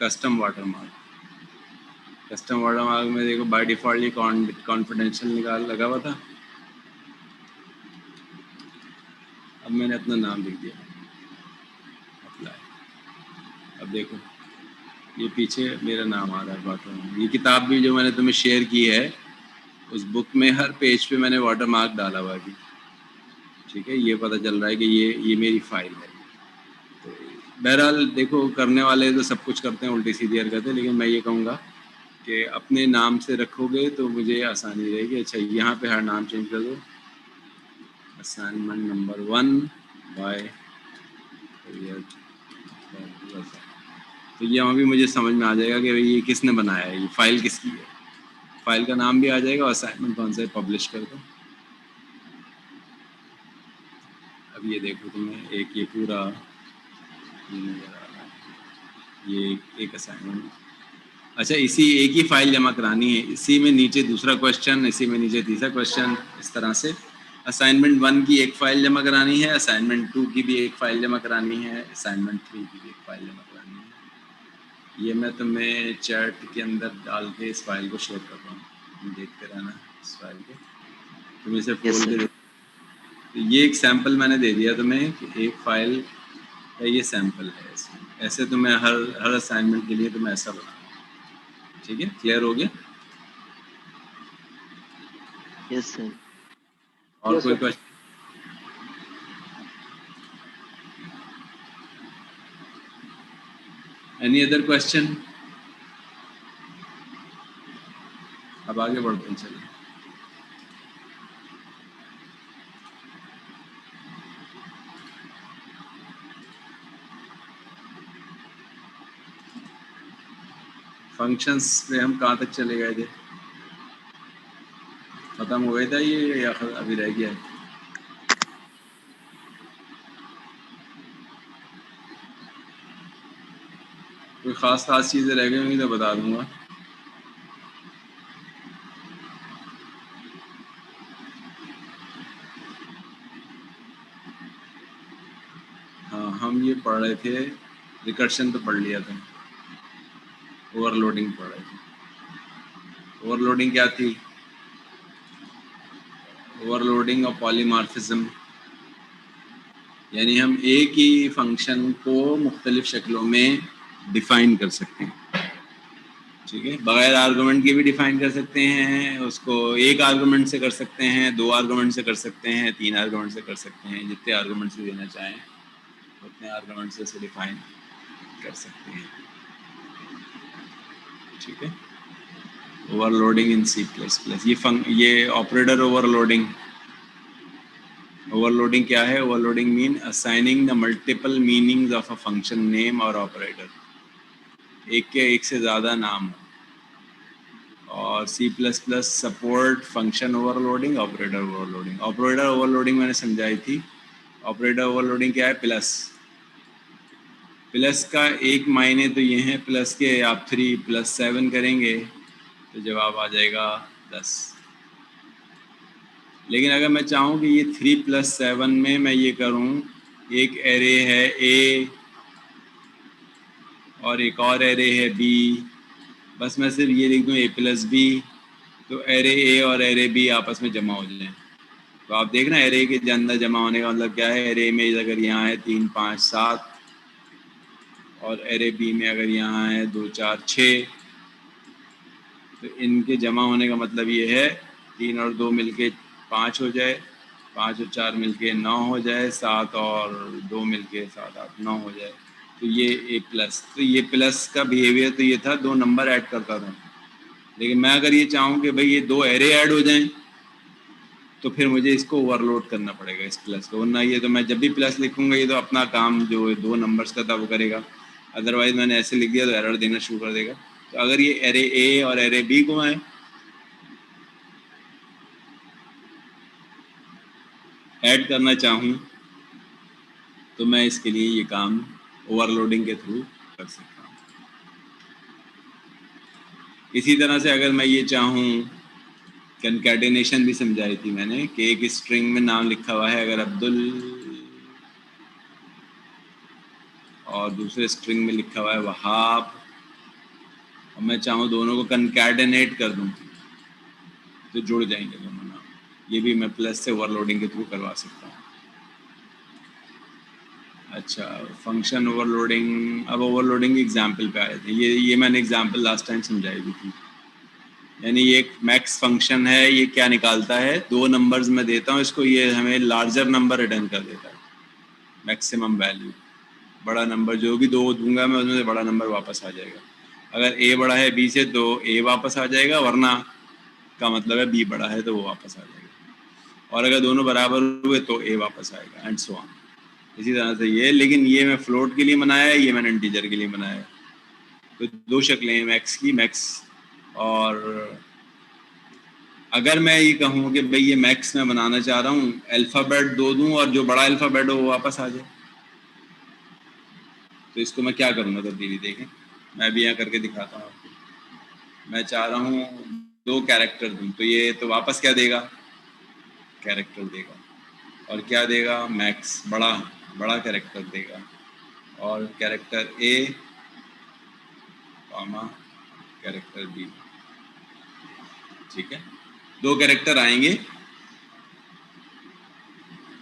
custom water mark. Custom water mark में देखो बाय डिफ़ॉल्ट ये कॉन्फिडेंशियल निकाल लगा हुआ था, अब मैंने अपना नाम लिख दिया, अप्लाई। अब देखो ये पीछे मेरा नाम आ रहा है वाटर मार्क। ये किताब भी जो मैंने तुम्हें शेयर की है, उस बुक में हर पेज पे मैंने वाटर मार्क डाला हुआ है। ठीक है, ये पता चल रहा है कि ये मेरी फाइल है। तो बहरहाल देखो, करने वाले तो सब कुछ करते हैं, उल्टी सीधी हरकतें, लेकिन मैं ये कहूँगा कि अपने नाम से रखोगे तो मुझे आसानी रहेगी। अच्छा, यहाँ पे हर नाम चेंज कर दो, असाइनमेंट नंबर 1 बाय। तो तो यहाँ भी मुझे समझ में आ जाएगा कि भाई ये किसने बनाया है, ये फाइल किसकी है, फाइल का नाम भी आ जाएगा और असाइनमेंट कौन सा है पब्लिश कर दो। अब ये देखो तुम्हें एक ये पूरा ये नज़र आ रहा है, ये एक असाइनमेंट। अच्छा, इसी एक ही फाइल जमा करानी है, इसी में नीचे दूसरा क्वेश्चन, इसी में नीचे तीसरा क्वेश्चन, इस तरह से असाइनमेंट 1 की एक फ़ाइल जमा करानी है, असाइनमेंट 2 की भी एक फ़ाइल जमा करानी है, असाइनमेंट 3 की भी एक फ़ाइल जमा करानी है। ये मैं तुम्हें चैट के अंदर डाल के इस फाइल को शेयर कर रहा हूँ, तुम देखते रहना इस फाइल को, तुम इसे खोल के तो ये एक सैम्पल मैंने दे दिया तुम्हें कि एक फ़ाइल का ये सैम्पल है। ऐसे तुम्हें हर असाइनमेंट के लिए तुम्हें ऐसा बनाना है, ठीक है? क्लियर हो गया? Yes sir. और कोई क्वेश्चन? Any other question? अब आगे बढ़ते हैं, चलिए। फंक्शंस पे हम कहाँ तक चले गए थे? खत्म हो गया था ये या अभी रह गया है? कोई ख़ास चीज़ें रह गई होंगी तो बता दूंगा। हाँ, हम ये पढ़ रहे थे, रिकर्शन तो पढ़ लिया था, ओवरलोडिंग पढ़ रहे थे। ओवरलोडिंग क्या थी? ओवरलोडिंग और पॉलीमॉर्फिज्म, यानी हम एक ही फंक्शन को मुख्तलिफ शक्लों में डिफ़ाइन कर सकते हैं, ठीक है? बगैर आर्गुमेंट के भी डिफ़ाइन कर सकते हैं, उसको एक आर्गुमेंट से कर सकते हैं, 2 आर्गुमेंट से कर सकते हैं, 3 आर्गुमेंट से कर सकते हैं, जितने आर्गुमेंट से देना चाहें उतने आर्गुमेंट से इसे डिफ़ाइन कर सकते हैं, ठीक है? ओवरलोडिंग इन C++, ये ऑपरेटर ओवरलोडिंग। ओवरलोडिंग क्या है? Overloading mean assigning the multiple meanings of a function name और ऑपरेटर, एक के एक से ज़्यादा नाम। और C++ support function overloading, operator overloading. Operator overloading मैंने समझाई थी। ऑपरेटर ओवरलोडिंग क्या है? प्लस का एक मायने तो ये है, प्लस के आप 3 + 7 करेंगे तो जवाब आ जाएगा 10। लेकिन अगर मैं चाहूँ कि ये 3 + 7 में मैं ये करूँ, एक एरे है A और एक और एरे है B, बस मैं सिर्फ ये लिख दूँ A + B, तो एरे A और एरे B आपस में जमा हो जाएं। तो आप देखना एरे के अंदर जमा होने का मतलब क्या है? एरे में अगर यहाँ है 3, 5, 7 और एरे B में अगर यहाँ है 2, 4, 6, तो इनके जमा होने का मतलब ये है 3 और 2 मिलके 5 हो जाए, 5 और 4 मिलके 9 हो जाए, 7 और 2 मिलके 7, 8, 9 हो जाए, तो ये A+। तो ये प्लस का बिहेवियर तो ये था, 2 नंबर ऐड करता था। लेकिन मैं अगर ये चाहूँ कि भाई ये 2 एरे ऐड हो जाएं, तो फिर मुझे इसको ओवरलोड करना पड़ेगा इस प्लस को, वरना ये तो मैं जब भी प्लस लिखूंगा ये तो अपना काम जो 2 नंबर्स का था वो करेगा। अदरवाइज मैंने ऐसे लिख दिया तो एरर देना शुरू कर देगा। तो अगर ये एरे A और एरे B को मैं ऐड करना चाहूँ तो मैं इसके लिए ये काम ओवरलोडिंग के थ्रू कर सकता हूँ। इसी तरह से अगर मैं ये चाहूँ, कंकैटिनेशन भी समझाई थी मैंने कि एक स्ट्रिंग में नाम लिखा हुआ है अगर अब्दुल और दूसरे स्ट्रिंग में लिखा हुआ है वहाब, और मैं चाहूँ दोनों को कंकैटिनेट कर दूँ तो जुड़ जाएंगे दोनों नाम। ये भी मैं प्लस से ओवरलोडिंग के थ्रू करवा सकता हूँ। अच्छा, फंक्शन ओवरलोडिंग। अब ओवरलोडिंग एग्जाम्पल पे आए थे, ये मैंने एग्जाम्पल लास्ट टाइम समझाई भी थी। यानी ये एक मैक्स फंक्शन है, ये क्या निकालता है? 2 नंबर्स में देता हूँ इसको, ये हमें लार्जर नंबर रिटर्न कर देता है, मैक्सिमम वैल्यू। बड़ा नंबर जो भी 2 दूंगा मैं उसमें से बड़ा नंबर वापस आ जाएगा। अगर A बड़ा है B से तो A वापस आ जाएगा, वरना का मतलब है B बड़ा है तो वो वापस आ जाएगा। और अगर दोनों बराबर हुए तो A वापस आएगा, एंड सो ऑन। इसी तरह से ये, लेकिन ये मैं फ्लोट के लिए बनाया है, ये मैंने इंटीजर के लिए बनाया है। तो दो शक्लें हैं मैक्स की, मैक्स। और अगर मैं ये कहूँ कि भाई ये मैक्स मैं बनाना चाह रहा हूँ, अल्फ़ाबेट 2 दूँ और जो बड़ा अल्फ़ाबेट हो वो वापस आ जाए, तो इसको मैं क्या करूँगा तब्दीली? देखें, मैं भी यहाँ करके दिखाता हूँ आपको। मैं चाह रहा हूँ 2 कैरेक्टर दूँ, तो ये तो वापस क्या देगा? कैरेक्टर देगा। और क्या देगा? मैक्स, बड़ा कैरेक्टर देगा। और कैरेक्टर ए कॉमा कैरेक्टर बी, ठीक है। 2 कैरेक्टर आएंगे,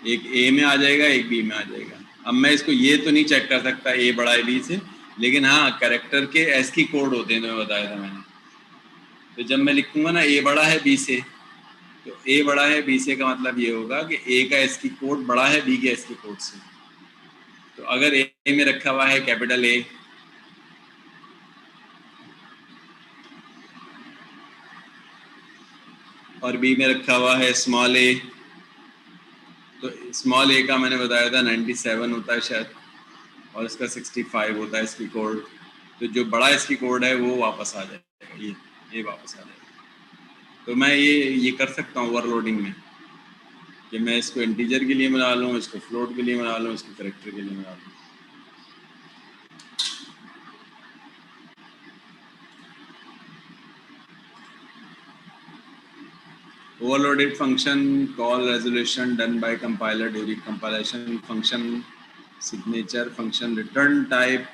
एक ए में आ जाएगा, एक बी में आ जाएगा। अब मैं इसको ये तो नहीं चेक कर सकता ए बड़ा है बी से, लेकिन हाँ कैरेक्टर के एस्की कोड होते हैं, जो बताया था मैंने। तो जब मैं लिखूंगा ना ए बड़ा है बी से, तो ए बड़ा है बी से का मतलब ये होगा कि ए का एस्की कोड बड़ा है बी के एस्की कोड से। तो अगर ए में रखा हुआ है कैपिटल ए, और बी में रखा हुआ है स्मॉल ए, तो स्मॉल ए का मैंने बताया था 97 होता है शायद, और इसका 65 होता है इसकी कोड। तो जो बड़ा इसकी कोड है वो वापस आ जाएगा, ये वापस आ जाएगा। तो मैं ये कर सकता हूँ ओवरलोडिंग में, कि मैं इसको इंटीजर के लिए बना लूँ, इसको फ्लोट के लिए बना लूँ, इसको कैरेक्टर के लिए बना लूँ। Overloaded function call resolution done by compiler during compilation. Function signature, function return type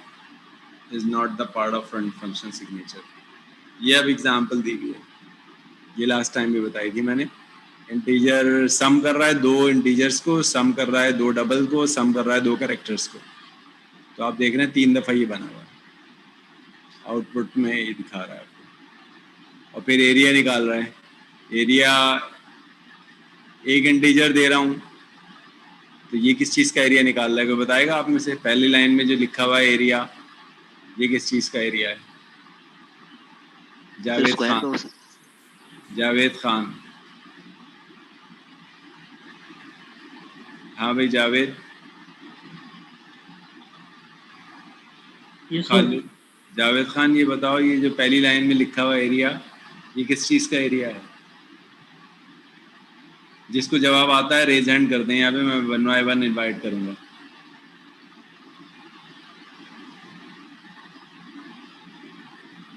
is not the part of function signature. ये अब एग्जाम्पल दी हुई है, ये लास्ट टाइम भी बताई थी मैंने। इंटीजर सम कर रहा है 2 इंटीजर्स को, सम कर रहा है 2 डबल को, सम कर रहा है 2 कैरेक्टर्स को। तो आप देख रहे हैं 3 दफ़ा ये बना हुआ है, आउटपुट में ये दिखा रहा है आपको। और फिर एरिया निकाल रहा है, एरिया एक इंटीजर दे रहा हूँ, तो ये किस चीज़ का एरिया निकाल रहा है, कोई बताएगा आप में से? पहली लाइन में जो लिखा हुआ है एरिया, ये किस चीज़ का एरिया है? जावेद खान, जावेद खान। हाँ भाई जावेद, खालू, जावेद खान, ये बताओ ये जो पहली लाइन में लिखा हुआ एरिया, ये किस चीज़ का एरिया है? जिसको जवाब आता है रेज हैंड कर दें, यहाँ पे मैं 1 by 1 इनवाइट करूँगा।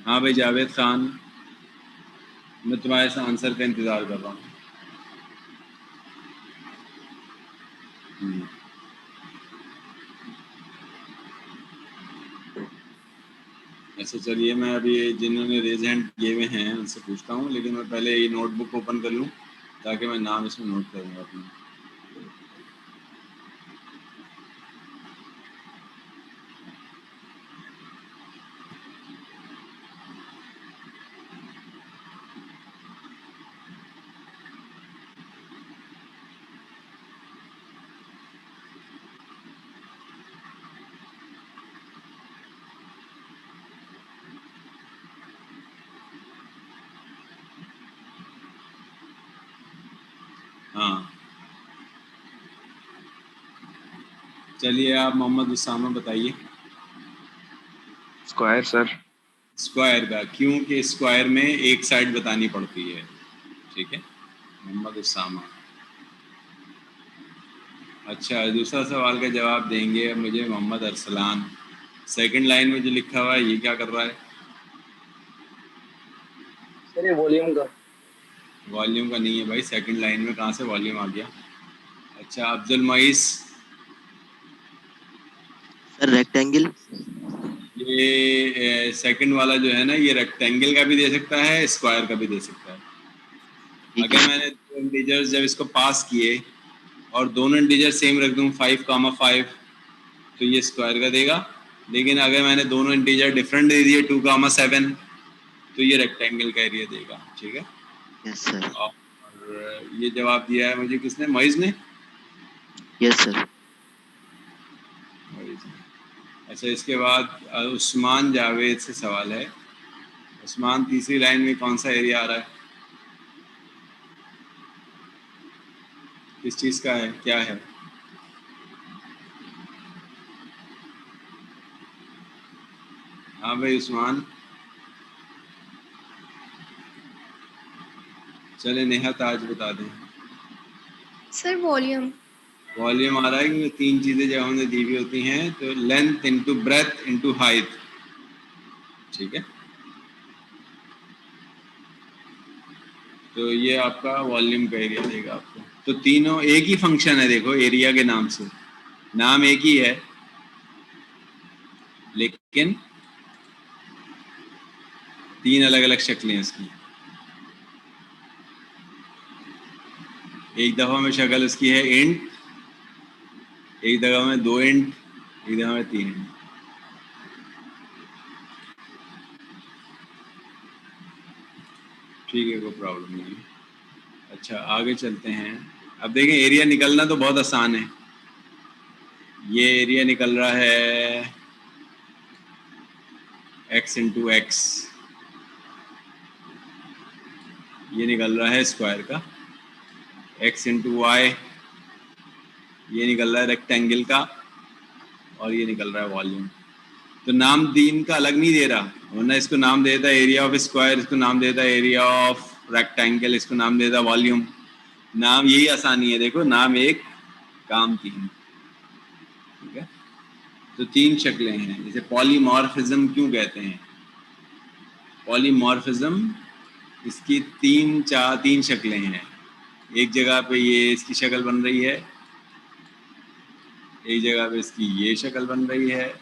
हाँ भाई जावेद खान, मैं तुम्हारे आंसर का इंतज़ार कर रहा हूँ। ऐसे चलिए, मैं अभी जिन्होंने रेज हैंड किए हुए हैं उनसे पूछता हूँ, लेकिन मैं पहले ये नोटबुक ओपन कर लूँ ताकि मैं नाम इसमें नोट करूँगा अपना। हाँ चलिए, आप मोहम्मद उसामा बताइए। Square sir. स्क्वायर का, क्योंकि स्क्वायर में एक साइड बतानी पड़ती है, ठीक है। मोहम्मद उसामा। अच्छा, दूसरा सवाल का जवाब देंगे अब मुझे मोहम्मद अरसलान। सेकंड लाइन में जो लिखा हुआ है ये क्या कर रहा है? सर ये वॉल्यूम का। वॉल्यूम का नहीं है भाई, सेकंड लाइन में कहाँ से वॉल्यूम आ गया? अच्छा, अब्दुल मोइस। Sir rectangle. ये सेकंड वाला जो है ना, ये रेक्टेंगल का भी दे सकता है, स्क्वायर का भी दे सकता है। अगर मैंने 2 इंटीजर्स जब इसको पास किए और दोनों इंटीजर सेम रख दूं 5,5, तो ये स्क्वायर का देगा। लेकिन अगर मैंने दोनों इंटीजर डिफरेंट दे दिए 2,7, तो ये रेक्टेंगल का एरिया देगा, ठीक है। Yes sir. और ये जवाब दिया है मुझे किसने? मोइज ने। Yes sir. अच्छा, इसके बाद उस्मान जावेद से सवाल है। उस्मान, तीसरी लाइन में कौन सा एरिया आ रहा है? किस चीज़ का है, क्या है? हाँ भाई उस्मान, चले नेहा ताज बता दें। Sir volume. वॉल्यूम आ रहा है क्योंकि 3 चीज़ें जब हमने दी हुई होती हैं तो length into breadth into height, ठीक है। तो ये आपका वॉल्यूम का एरिया देगा आपको। तो तीनों एक ही फंक्शन है, देखो एरिया के नाम से, नाम एक ही है लेकिन 3 अलग अलग शक्लें हैं इसकी। एक दफ़ा में शक्ल उसकी है इंट, एक दफ़ा में 2 इंट, एक दफ़ा में 3 इंट। ठीक है, कोई प्रॉब्लम नहीं है। अच्छा आगे चलते हैं। अब देखें एरिया निकलना तो बहुत आसान है। ये एरिया निकल रहा है x इंटू एक्स, ये निकल रहा है स्क्वायर का। x इंटू वाई, ये निकल रहा है रेक्टेंगल का, और ये निकल रहा है वॉल्यूम। तो नाम दीन का अलग नहीं दे रहा, वरना इसको नाम देता है एरिया ऑफ स्क्वायर, इसको नाम देता है एरिया ऑफ रेक्टेंगल, इसको नाम देता है वॉल्यूम। नाम यही आसानी है, देखो नाम एक काम 3, ठीक है। तो 3 शक्लें हैं, जैसे पॉलीमॉर्फिज्म क्यों कहते हैं? पॉलीमॉर्फिज्म इसकी 3 शक्लें हैं। एक जगह पे ये इसकी शक्ल बन रही है, एक जगह पे इसकी ये शक्ल बन रही है,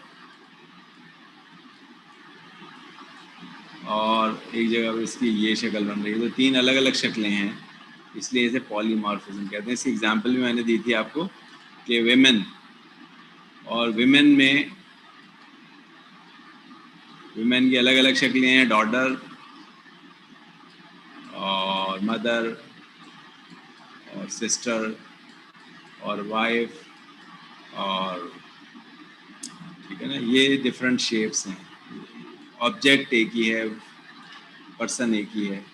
और एक जगह पे इसकी ये शक्ल बन रही है। तो 3 अलग अलग शक्लें हैं, इसलिए इसे पॉलीमॉर्फिज्म कहते हैं। इसकी एग्जांपल भी मैंने दी थी आपको कि विमेन, और विमेन में विमेन की अलग अलग शक्लें हैं, डॉटर और मदर और सिस्टर और वाइफ, और ठीक है ना, ये डिफरेंट शेप्स हैं। ऑब्जेक्ट एक ही है, पर्सन एक ही है,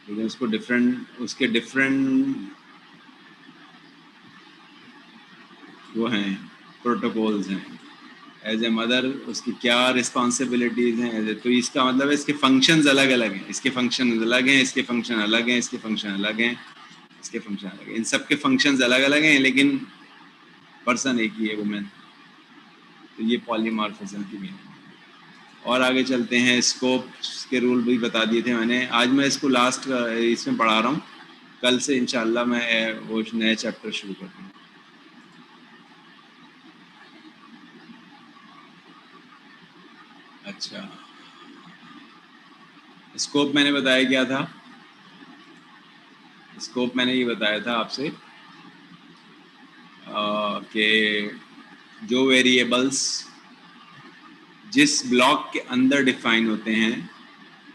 लेकिन उसको उसके डिफरेंट वो हैं, प्रोटोकॉल्स हैं। एज ए मदर उसकी क्या रिस्पॉन्सिबिलिटीज़ हैं, तो इसका मतलब है इसके फंक्शंस अलग अलग हैं, इसके फंक्शन अलग हैं, इसके फंक्शन अलग हैं, इसके फंक्शन अलग हैं, इसके फंक्शन अलग हैं। इन सब के फंक्शंस अलग अलग हैं, लेकिन पर्सन एक ही है, वुमेन। तो ये पॉलीमॉर्फिज्म की मीनिंग। और आगे चलते हैं, स्कोप के रूल भी बता दिए थे मैंने। आज मैं इसको लास्ट इसमें पढ़ा रहा हूँ, कल से इंशाल्लाह मैं वो नए चैप्टर शुरू करता हूँ। अच्छा, स्कोप मैंने बताया क्या था? स्कोप मैंने ये बताया था आपसे कि जो वेरिएबल्स जिस ब्लॉक के अंदर डिफाइन होते हैं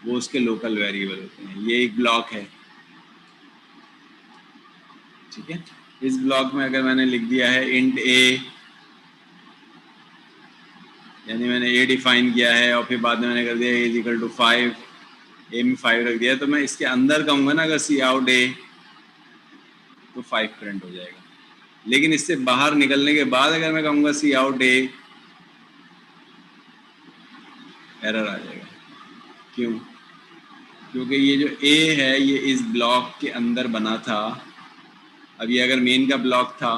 वो उसके लोकल वेरिएबल होते हैं। ये एक ब्लॉक है, ठीक है। इस ब्लॉक में अगर मैंने लिख दिया है इंट ए, यानी मैंने ए डिफाइन किया है और फिर बाद में मैंने कर दिया ए इज इक्वल टू 5, ए में 5 रख दिया, तो मैं इसके अंदर कहूँगा ना अगर सी आउट ए तो 5 प्रिंट हो जाएगा। लेकिन इससे बाहर निकलने के बाद अगर मैं कहूँगा सी आउट ए, एरर आ जाएगा। क्यों? क्योंकि ये जो ए है ये इस ब्लॉक के अंदर बना था। अब ये अगर मेन का ब्लॉक था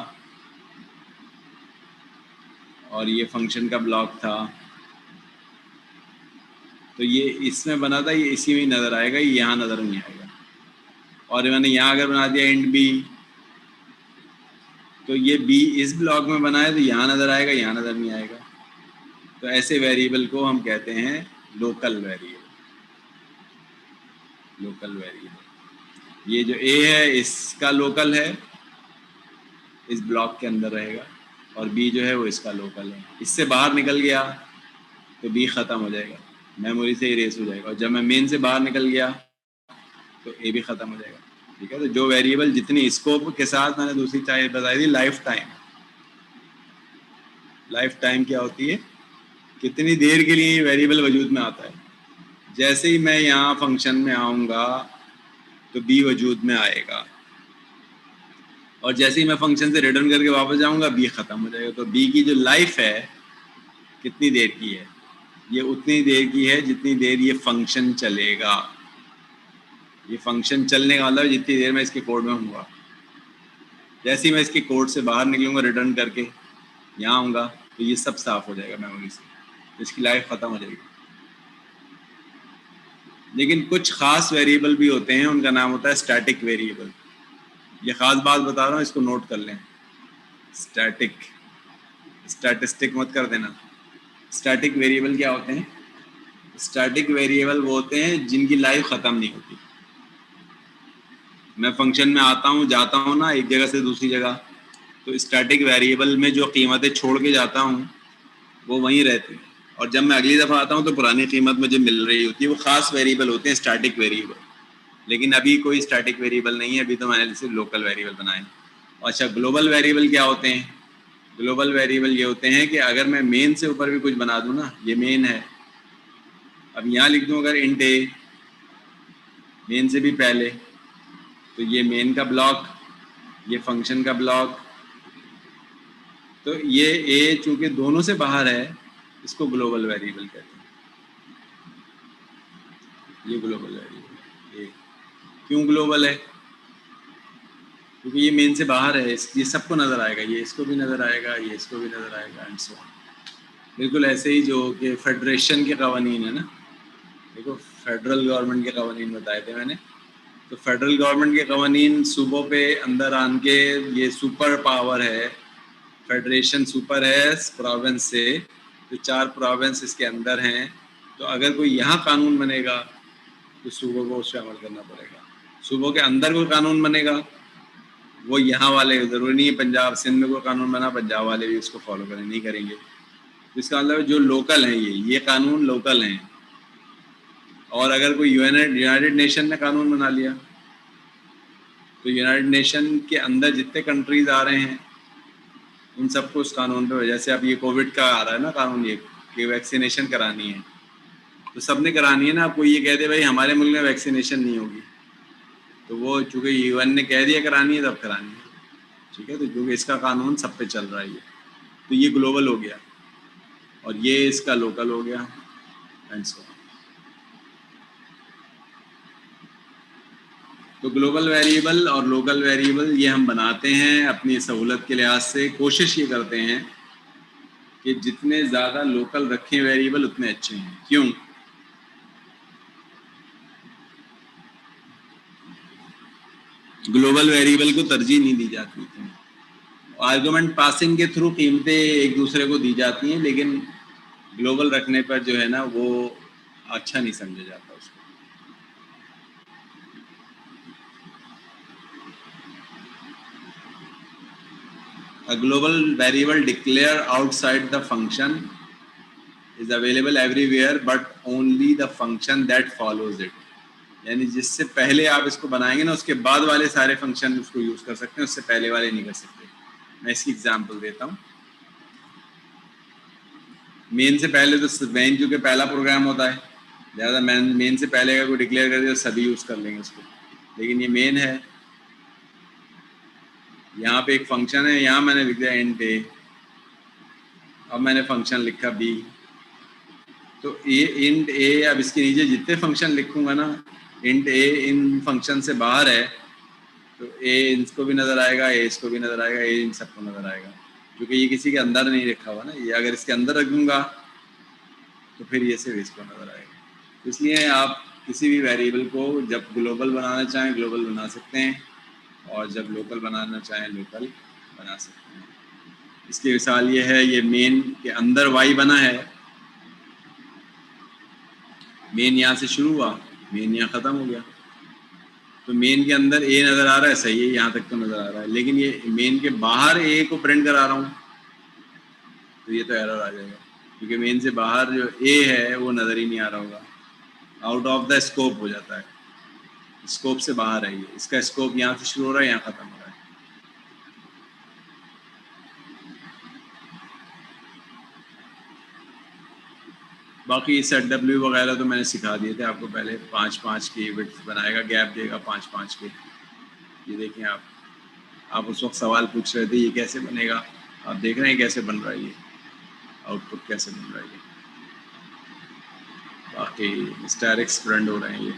और ये फंक्शन का ब्लॉक था, तो ये इसमें बना था, ये इसी में ही नज़र आएगा, ये यहाँ नज़र नहीं आएगा। और मैंने यहाँ अगर बना दिया इंट बी, तो ये बी इस ब्लॉक में बना है तो यहाँ नज़र आएगा, यहाँ नज़र नहीं आएगा। तो ऐसे वेरिएबल को हम कहते हैं लोकल वेरिएबल। लोकल वेरिएबल, ये जो ए है इसका लोकल है, इस ब्लॉक के अंदर रहेगा, और बी जो है वो इसका लोकल है। इससे बाहर निकल गया तो बी ख़त्म हो जाएगा, मेमोरी से इरेज हो जाएगा, और जब मैं मेन से बाहर निकल गया तो ए भी ख़त्म हो जाएगा, ठीक है। तो जो वेरिएबल जितनी स्कोप के साथ मैंने दूसरी चाइल्ड बताई थी लाइफ टाइम। लाइफ टाइम क्या होती है? कितनी देर के लिए ये वेरिएबल वजूद में आता है। जैसे ही मैं यहाँ फंक्शन में आऊँगा तो बी वजूद में आएगा, और जैसे ही मैं फंक्शन से रिटर्न करके वापस जाऊँगा बी ख़त्म हो जाएगा। तो बी की जो लाइफ है कितनी देर की है? ये उतनी देर की है जितनी देर ये फंक्शन चलेगा। ये फंक्शन चलने का मतलब है जितनी देर मैं इसके कोड में हूँगा। जैसे ही मैं इसके कोड से बाहर निकलूँगा रिटर्न करके यहाँ आऊँगा तो ये सब साफ हो जाएगा मेमोरी से, तो इसकी लाइफ ख़त्म हो जाएगी। लेकिन कुछ ख़ास वेरिएबल भी होते हैं, उनका नाम होता है स्टैटिक वेरिएबल। ये ख़ास बात बता रहा हूँ, इसको नोट कर लें। स्टैटिक, स्टैटिस्टिक मत कर देना। स्टैटिक वेरिएबल क्या होते हैं? स्टैटिक वेरिएबल वो होते हैं जिनकी लाइफ ख़त्म नहीं होती। मैं फंक्शन में आता हूँ जाता हूँ ना एक जगह से दूसरी जगह, तो स्टैटिक वेरिएबल में जो कीमतें छोड़ के जाता हूँ वो वहीं रहती हैं, और जब मैं अगली दफ़ा आता हूँ तो पुरानी कीमत मुझे मिल रही होती है। वो ख़ास वेरिएबल होते हैं स्टैटिक वेरिएबल। लेकिन अभी कोई स्टैटिक वेरिएबल नहीं है, अभी तो मैंने सिर्फ लोकल वेरिएबल बनाए। अच्छा, ग्लोबल वेरिएबल क्या होते हैं? ग्लोबल वेरिएबल ये होते हैं कि अगर मैं मेन से ऊपर भी कुछ बना दूँ ना, ये मेन है, अब यहाँ लिख दूँ अगर इंट ए, मेन से भी पहले, तो ये मेन का ब्लॉक, ये फंक्शन का ब्लॉक, तो ये ए चूंकि दोनों से बाहर है इसको ग्लोबल वेरिएबल कहते हैं। ये ग्लोबल वेरिएबल ये क्यों ग्लोबल है? क्योंकि ये मेन से बाहर है, ये सबको नज़र आएगा, ये इसको भी नज़र आएगा, ये इसको भी नज़र आएगा, एंड सो ऑन। बिल्कुल ऐसे ही जो कि फेडरेशन के कवानीन है ना, देखो फेडरल गवर्नमेंट के कवानीन बताए थे मैंने, तो फेडरल गवर्नमेंट के कवानीन सूबों पे अंदर आन के, ये सुपर पावर है, फेडरेशन सुपर है प्रोविंस से, तो 4 प्रोविंस इसके अंदर हैं, तो अगर कोई यहाँ कानून बनेगा तो सूबों को उस पर अमल करना पड़ेगा। सूबों के अंदर कोई कानून बनेगा वो यहाँ वाले, ज़रूरी नहीं है पंजाब सिंध में कोई कानून बना पंजाब वाले भी उसको फॉलो करें, नहीं करेंगे। तो इसका मतलब जो लोकल हैं ये कानून लोकल हैं। और अगर कोई यूनाइटेड नेशन ने कानून बना लिया तो यूनाइटेड नेशन के अंदर जितने कंट्रीज आ रहे हैं उन सबको उस कानून पे, जैसे अब ये कोविड का आ रहा है ना कानून, ये कि वैक्सीनेशन करानी है, तो सब ने करानी है ना। आपको ये कह दे भाई हमारे मुल्क में वैक्सीनेशन नहीं होगी, तो वो चूँकि यूएन ने कह दिया करानी है तब करानी है, ठीक है। तो क्योंकि इसका कानून सब पे चल रहा है ये, तो ये ग्लोबल हो गया और ये इसका लोकल हो गया, एंड सो ऑन। तो ग्लोबल वेरिएबल और लोकल वेरिएबल ये हम बनाते हैं अपनी सहूलत के लिहाज से। कोशिश ये करते हैं कि जितने ज़्यादा लोकल रखें वेरिएबल उतने अच्छे हैं। क्यों? ग्लोबल वेरिएबल को तरजीह नहीं दी जाती है। आर्गुमेंट पासिंग के थ्रू कीमतें एक दूसरे को दी जाती हैं, लेकिन ग्लोबल रखने पर जो है ना वो अच्छा नहीं समझा जाता उसको। A global variable declared outside the function is available everywhere but only the function that follows it। यानी जिससे पहले आप इसको बनाएंगे ना उसके बाद वाले सारे फंक्शन उसको यूज कर सकते हैं, उससे पहले वाले नहीं कर सकते। मैं इसकी एग्जांपल देता हूँ। मेन से पहले तो मेन चूँकि पहला प्रोग्राम होता है, ज़्यादा मेन से पहले अगर कोई डिक्लेयर कर दिया तो सभी यूज़ कर लेंगे उसको, लेकिन ये मेन है। यहाँ पे एक फंक्शन है, यहाँ मैंने लिख दिया इंट ए, अब मैंने फंक्शन लिखा बी, तो ये इंट ए, अब इसके नीचे जितने फंक्शन लिखूंगा ना, इंट ए इन फंक्शन से बाहर है तो ए इसको भी नज़र आएगा, ए इसको भी नज़र आएगा, ए इन सबको नज़र आएगा, क्योंकि ये किसी के अंदर नहीं रखा हुआ ना। ये अगर इसके अंदर रख दूंगा तो फिर ये सिर्फ इसको नज़र आएगा। इसलिए आप किसी भी वेरिएबल को जब ग्लोबल बनाना चाहें ग्लोबल बना सकते हैं, और जब लोकल बनाना चाहें लोकल बना सकते हैं। इसकी मिसाल ये है, ये मेन के अंदर वाई बना है, मेन यहाँ से शुरू हुआ, मेन यहाँ ख़त्म हो गया, तो मेन के अंदर ए नज़र आ रहा है, सही है, यहाँ तक तो नज़र आ रहा है, लेकिन ये मेन के बाहर ए को प्रिंट करा रहा हूँ तो ये तो एरर आ जाएगा, क्योंकि मेन से बाहर जो ए है वो नज़र ही नहीं आ रहा होगा, आउट ऑफ द स्कोप हो जाता है, स्कोप से बाहर है। ये इसका स्कोप यहाँ से शुरू हो रहा है, यहाँ ख़त्म हो रहा है। बाकी सेट डब्ल्यू वगैरह तो मैंने सिखा दिए थे आपको पहले। 5-5 की विड्थ बनाएगा, गैप देगा 5-5 के। ये देखें आप उस वक्त सवाल पूछ रहे थे ये कैसे बनेगा, आप देख रहे हैं कैसे बन रहा है, ये आउटपुट कैसे बन रहा है। बाकी स्टैरिक स्प्रेड हो रहे हैं ये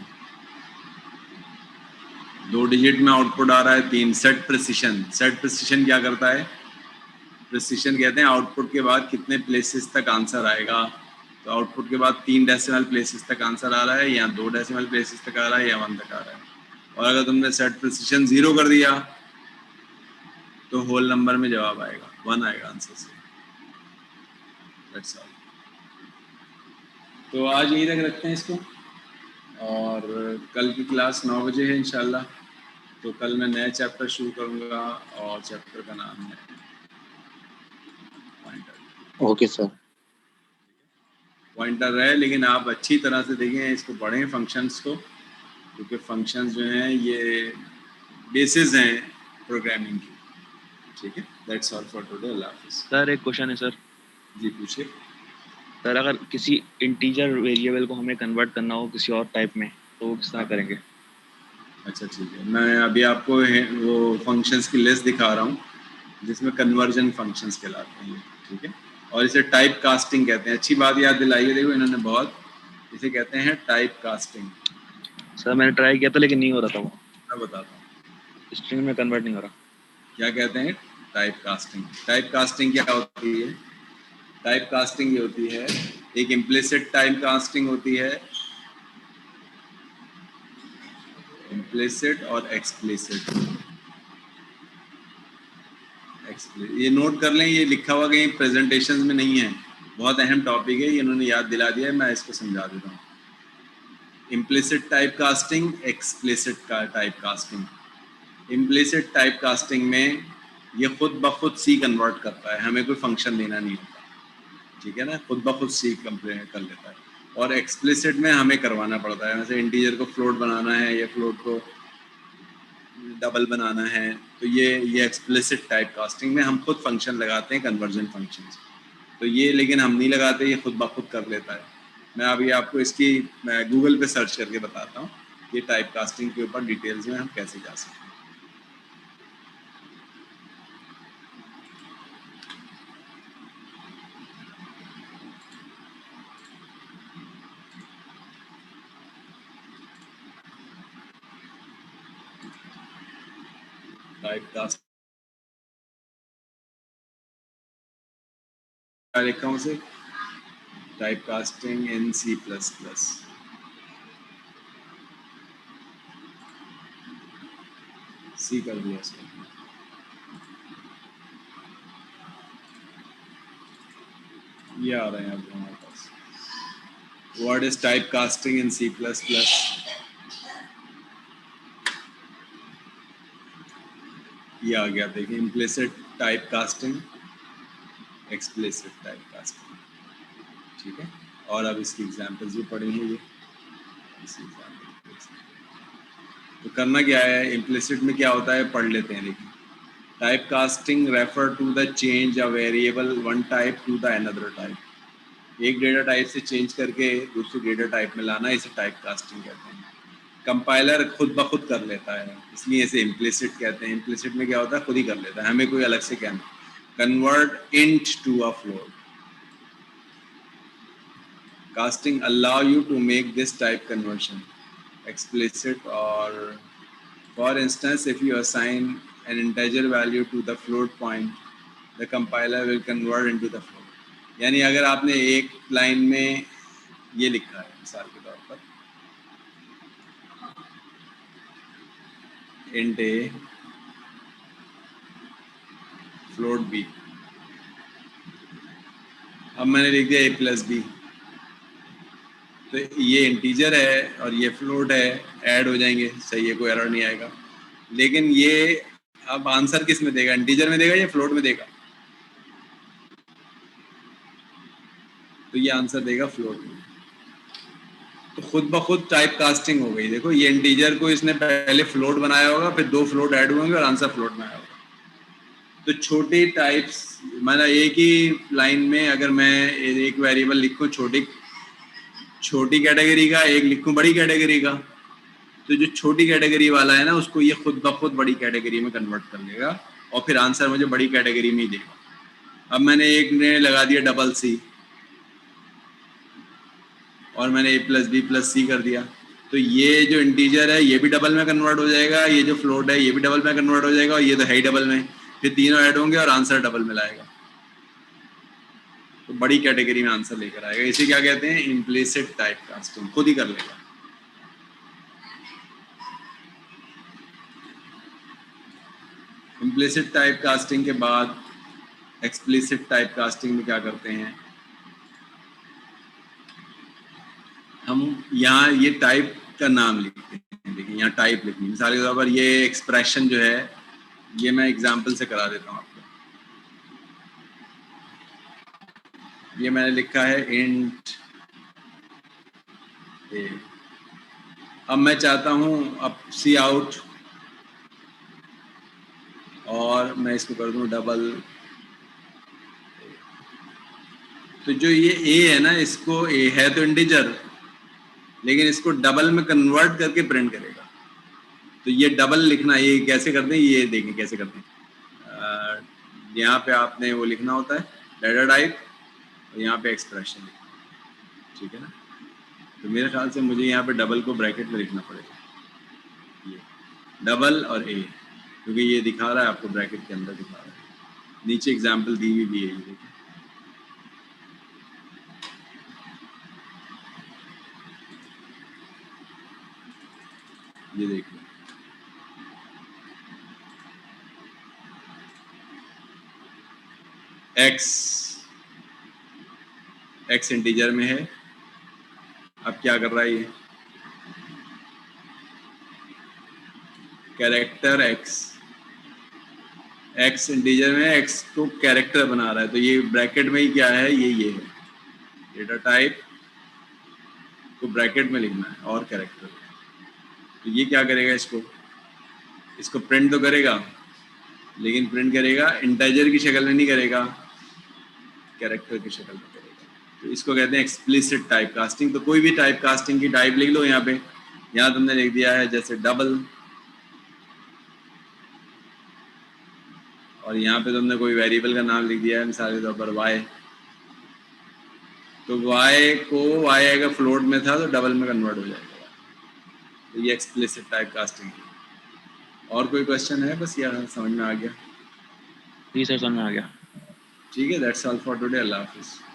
2 डिजिट में आउटपुट आ रहा है 3 सेट प्रिसिशन क्या करता है प्रिसिशन कहते हैं आउटपुट के बाद कितने प्लेसेस तक आंसर आएगा तो आउटपुट के बाद 3 डेसिमल प्लेसेस तक आंसर आ रहा है या 2 डेसिमल प्लेसेस तक आ रहा है या 1 तक आ रहा है और अगर तुमने सेट प्रिसिशन 0 कर दिया तो होल नंबर में जवाब आएगा 1 आएगा आंसर से दैट्स ऑल तो आज यहीं तक रखते हैं इसको और कल की क्लास 9 बजे है इंशाल्लाह तो कल मैं नया चैप्टर शुरू करूंगा और चैप्टर का नाम है पॉइंटर ओके सर पॉइंटर है लेकिन आप अच्छी तरह से देखें इसको पढ़ें फंक्शंस को क्योंकि फंक्शंस जो हैं ये बेसिस हैं प्रोग्रामिंग की ठीक है दैट्स ऑल फॉर टुडे अल्लाह हाफिज़ सर एक क्वेश्चन है सर जी पूछिए सर अगर किसी इंटीजर वेरिएबल को हमें कन्वर्ट करना हो किसी और टाइप में तो वो किस तरह करेंगे अच्छा ठीक है मैं अभी आपको वो फंक्शंस की लिस्ट दिखा रहा हूँ जिसमें कन्वर्जन फंक्शंस कहलाते हैं ठीक है और इसे टाइप कास्टिंग कहते हैं अच्छी बात याद दिलाइए देखो इन्होंने बहुत इसे कहते हैं टाइप कास्टिंग सर मैंने ट्राई किया था लेकिन नहीं हो रहा था वो मैं बताता हूँ स्ट्रिंग में कन्वर्ट नहीं हो रहा क्या कहते हैं टाइप कास्टिंग क्या होती है टाइप कास्टिंग ये होती है एक इम्प्लिसिट टाइप कास्टिंग होती है इम्प्लिसिट और एक्सप्लिसिट ये नोट कर लें ये लिखा हुआ कहीं प्रेजेंटेशंस में नहीं है बहुत अहम टॉपिक है ये इन्होंने याद दिला दिया है मैं इसको समझा देता हूँ इम्प्लिसिट टाइप कास्टिंग एक्सप्लिसिट का type casting implicit type casting में ये खुद ब खुद सी कन्वर्ट करता है हमें कोई फंक्शन देना नहीं होता ठीक है ना खुद ब खुद सी कंप्लेन कर लेता है और एक्सप्लिसिट में हमें करवाना पड़ता है जैसे इंटीजर को फ्लोट बनाना है या फ्लोट को डबल बनाना है तो ये एक्सप्लिसिट टाइप कास्टिंग में हम खुद फंक्शन लगाते हैं कन्वर्जन फंक्शंस तो ये लेकिन हम नहीं लगाते ये खुद ब खुद कर लेता है मैं अभी आपको इसकी मैं गूगल पे सर्च करके बताता हूँ ये टाइप कास्टिंग के ऊपर डिटेल्स में हम कैसे जा सकते हैं टाइप कास्ट लिखा हूँ उसे टाइप कास्टिंग इन C++ सी कर दिया इसको ये आ रहे हैं अब हमारे पास what is type casting in C++ ये आ गया देखिए implicit type casting explicit type casting ठीक है और अब इसकी एग्जांपल्स भी पढ़ेंगे ये इसी एग्जांपल तो करना क्या है इम्प्लिसिट में क्या होता है पढ़ लेते हैं देखिए type casting refer to the change a variable one type to the another type एक डेटा टाइप से चेंज करके दूसरे डेटा टाइप में लाना इसे टाइप कास्टिंग कहते हैं कंपाइलर खुद ब खुद कर लेता है इसलिए इसे इम्प्लिसिट कहते हैं इम्प्लिसिट में क्या होता है खुद ही कर लेता है हमें कोई अलग से कहना convert int to a float casting allow you to make this type conversion explicit or for instance if you assign an integer value to the float point the compiler will convert into the float यानी अगर आपने एक line में ये लिखा है मिसाल के तौर पर int a float b अब मैंने लिख दिया a plus b तो ये इंटीजर है और ये फ्लोट है ऐड हो जाएंगे सही है कोई एरर नहीं आएगा लेकिन ये अब आंसर किस में देगा इंटीजर में देगा या फ्लोट में देगा तो ये आंसर देगा फ्लोट में तो खुद ब खुद टाइप कास्टिंग हो गई देखो ये इंटीजर को इसने पहले फ्लोट बनाया होगा फिर 2 फ्लोट ऐड होंगे और आंसर फ्लोट में आया होगा तो छोटे टाइप्स माना एक ही लाइन में अगर मैं एक वेरिएबल लिखूं छोटी कैटेगरी का एक लिखूं बड़ी कैटेगरी का तो जो छोटी कैटेगरी वाला है ना उसको ये खुद ब खुद बड़ी कैटेगरी में कन्वर्ट कर लेगा और फिर आंसर मुझे बड़ी कैटेगरी में ही देगा अब मैंने एक ने लगा दिया डबल सी और मैंने a प्लस बी प्लस सी कर दिया, तो ये जो इंटीजर है ये भी डबल में कन्वर्ट हो जाएगा, ये जो फ्लोट है ये भी डबल में कन्वर्ट हो जाएगा, और ये तो है ही डबल में, फिर तीनों ऐड होंगे और आंसर डबल में लाएगा, तो बड़ी कैटेगरी में आंसर लेकर आएगा। इसे क्या कहते हैं? Implicit type casting. खुद ही कर लेगा। इम्प्लिसिट टाइप कास्टिंग के बाद एक्सप्लिसिट टाइप कास्टिंग में क्या करते हैं हम? यहाँ ये टाइप का नाम लिखते हैं, देखिए यहाँ टाइप लिखनी है। मिसाल के तौर पर ये एक्सप्रेशन जो है ये मैं एग्जांपल से करा देता हूँ आपको। ये मैंने लिखा है इंट ए। अब मैं चाहता हूँ अब सी आउट, और मैं इसको कर दूँ डबल। तो जो ये ए है ना, इसको ए है तो इंटीजर, लेकिन इसको डबल में कन्वर्ट करके प्रिंट करेगा। तो ये डबल लिखना, ये कैसे करते हैं ये देखें कैसे करते हैं। यहाँ पे आपने वो लिखना होता है डाटा टाइप, और यहाँ पे एक्सप्रेशन लिखना, ठीक है ना। तो मेरे ख्याल से मुझे यहाँ पे डबल को ब्रैकेट में लिखना पड़ेगा, ये डबल और ए, क्योंकि ये दिखा रहा है आपको ब्रैकेट के अंदर दिखा रहा है। नीचे एग्जाम्पल दी हुई भी है, ये देखिए। ये देखिए एक्स इंटीजर में है। अब क्या कर रहा है ये? कैरेक्टर एक्स इंटीजर में एक्स को कैरेक्टर बना रहा है, तो ये ब्रैकेट में ही क्या है, ये है डेटा टाइप को ब्रैकेट में लिखना है और कैरेक्टर। तो ये क्या करेगा, इसको प्रिंट तो करेगा, लेकिन प्रिंट करेगा इंटीजर की शक्ल में नहीं करेगा, कैरेक्टर की शक्ल में करेगा। तो इसको कहते हैं एक्सप्लिसिट टाइप कास्टिंग। तो कोई भी टाइप कास्टिंग की टाइप लिख लो यहाँ पे। यहाँ तुमने लिख दिया है जैसे डबल, और यहाँ पे तुमने कोई वेरिएबल का नाम लिख दिया है, मिसाल के तौर पर वाई। तो वाई अगर फ्लोट में था तो डबल में कन्वर्ट हो जाएगा। तो ये एक्सप्लिसिट टाइप कास्टिंग है। और कोई क्वेश्चन है? बस यार समझ में आ गया? जी सर, समझ में आ गया। ठीक है, दैट्स ऑल फॉर टुडे। अल्लाह हाफिज़।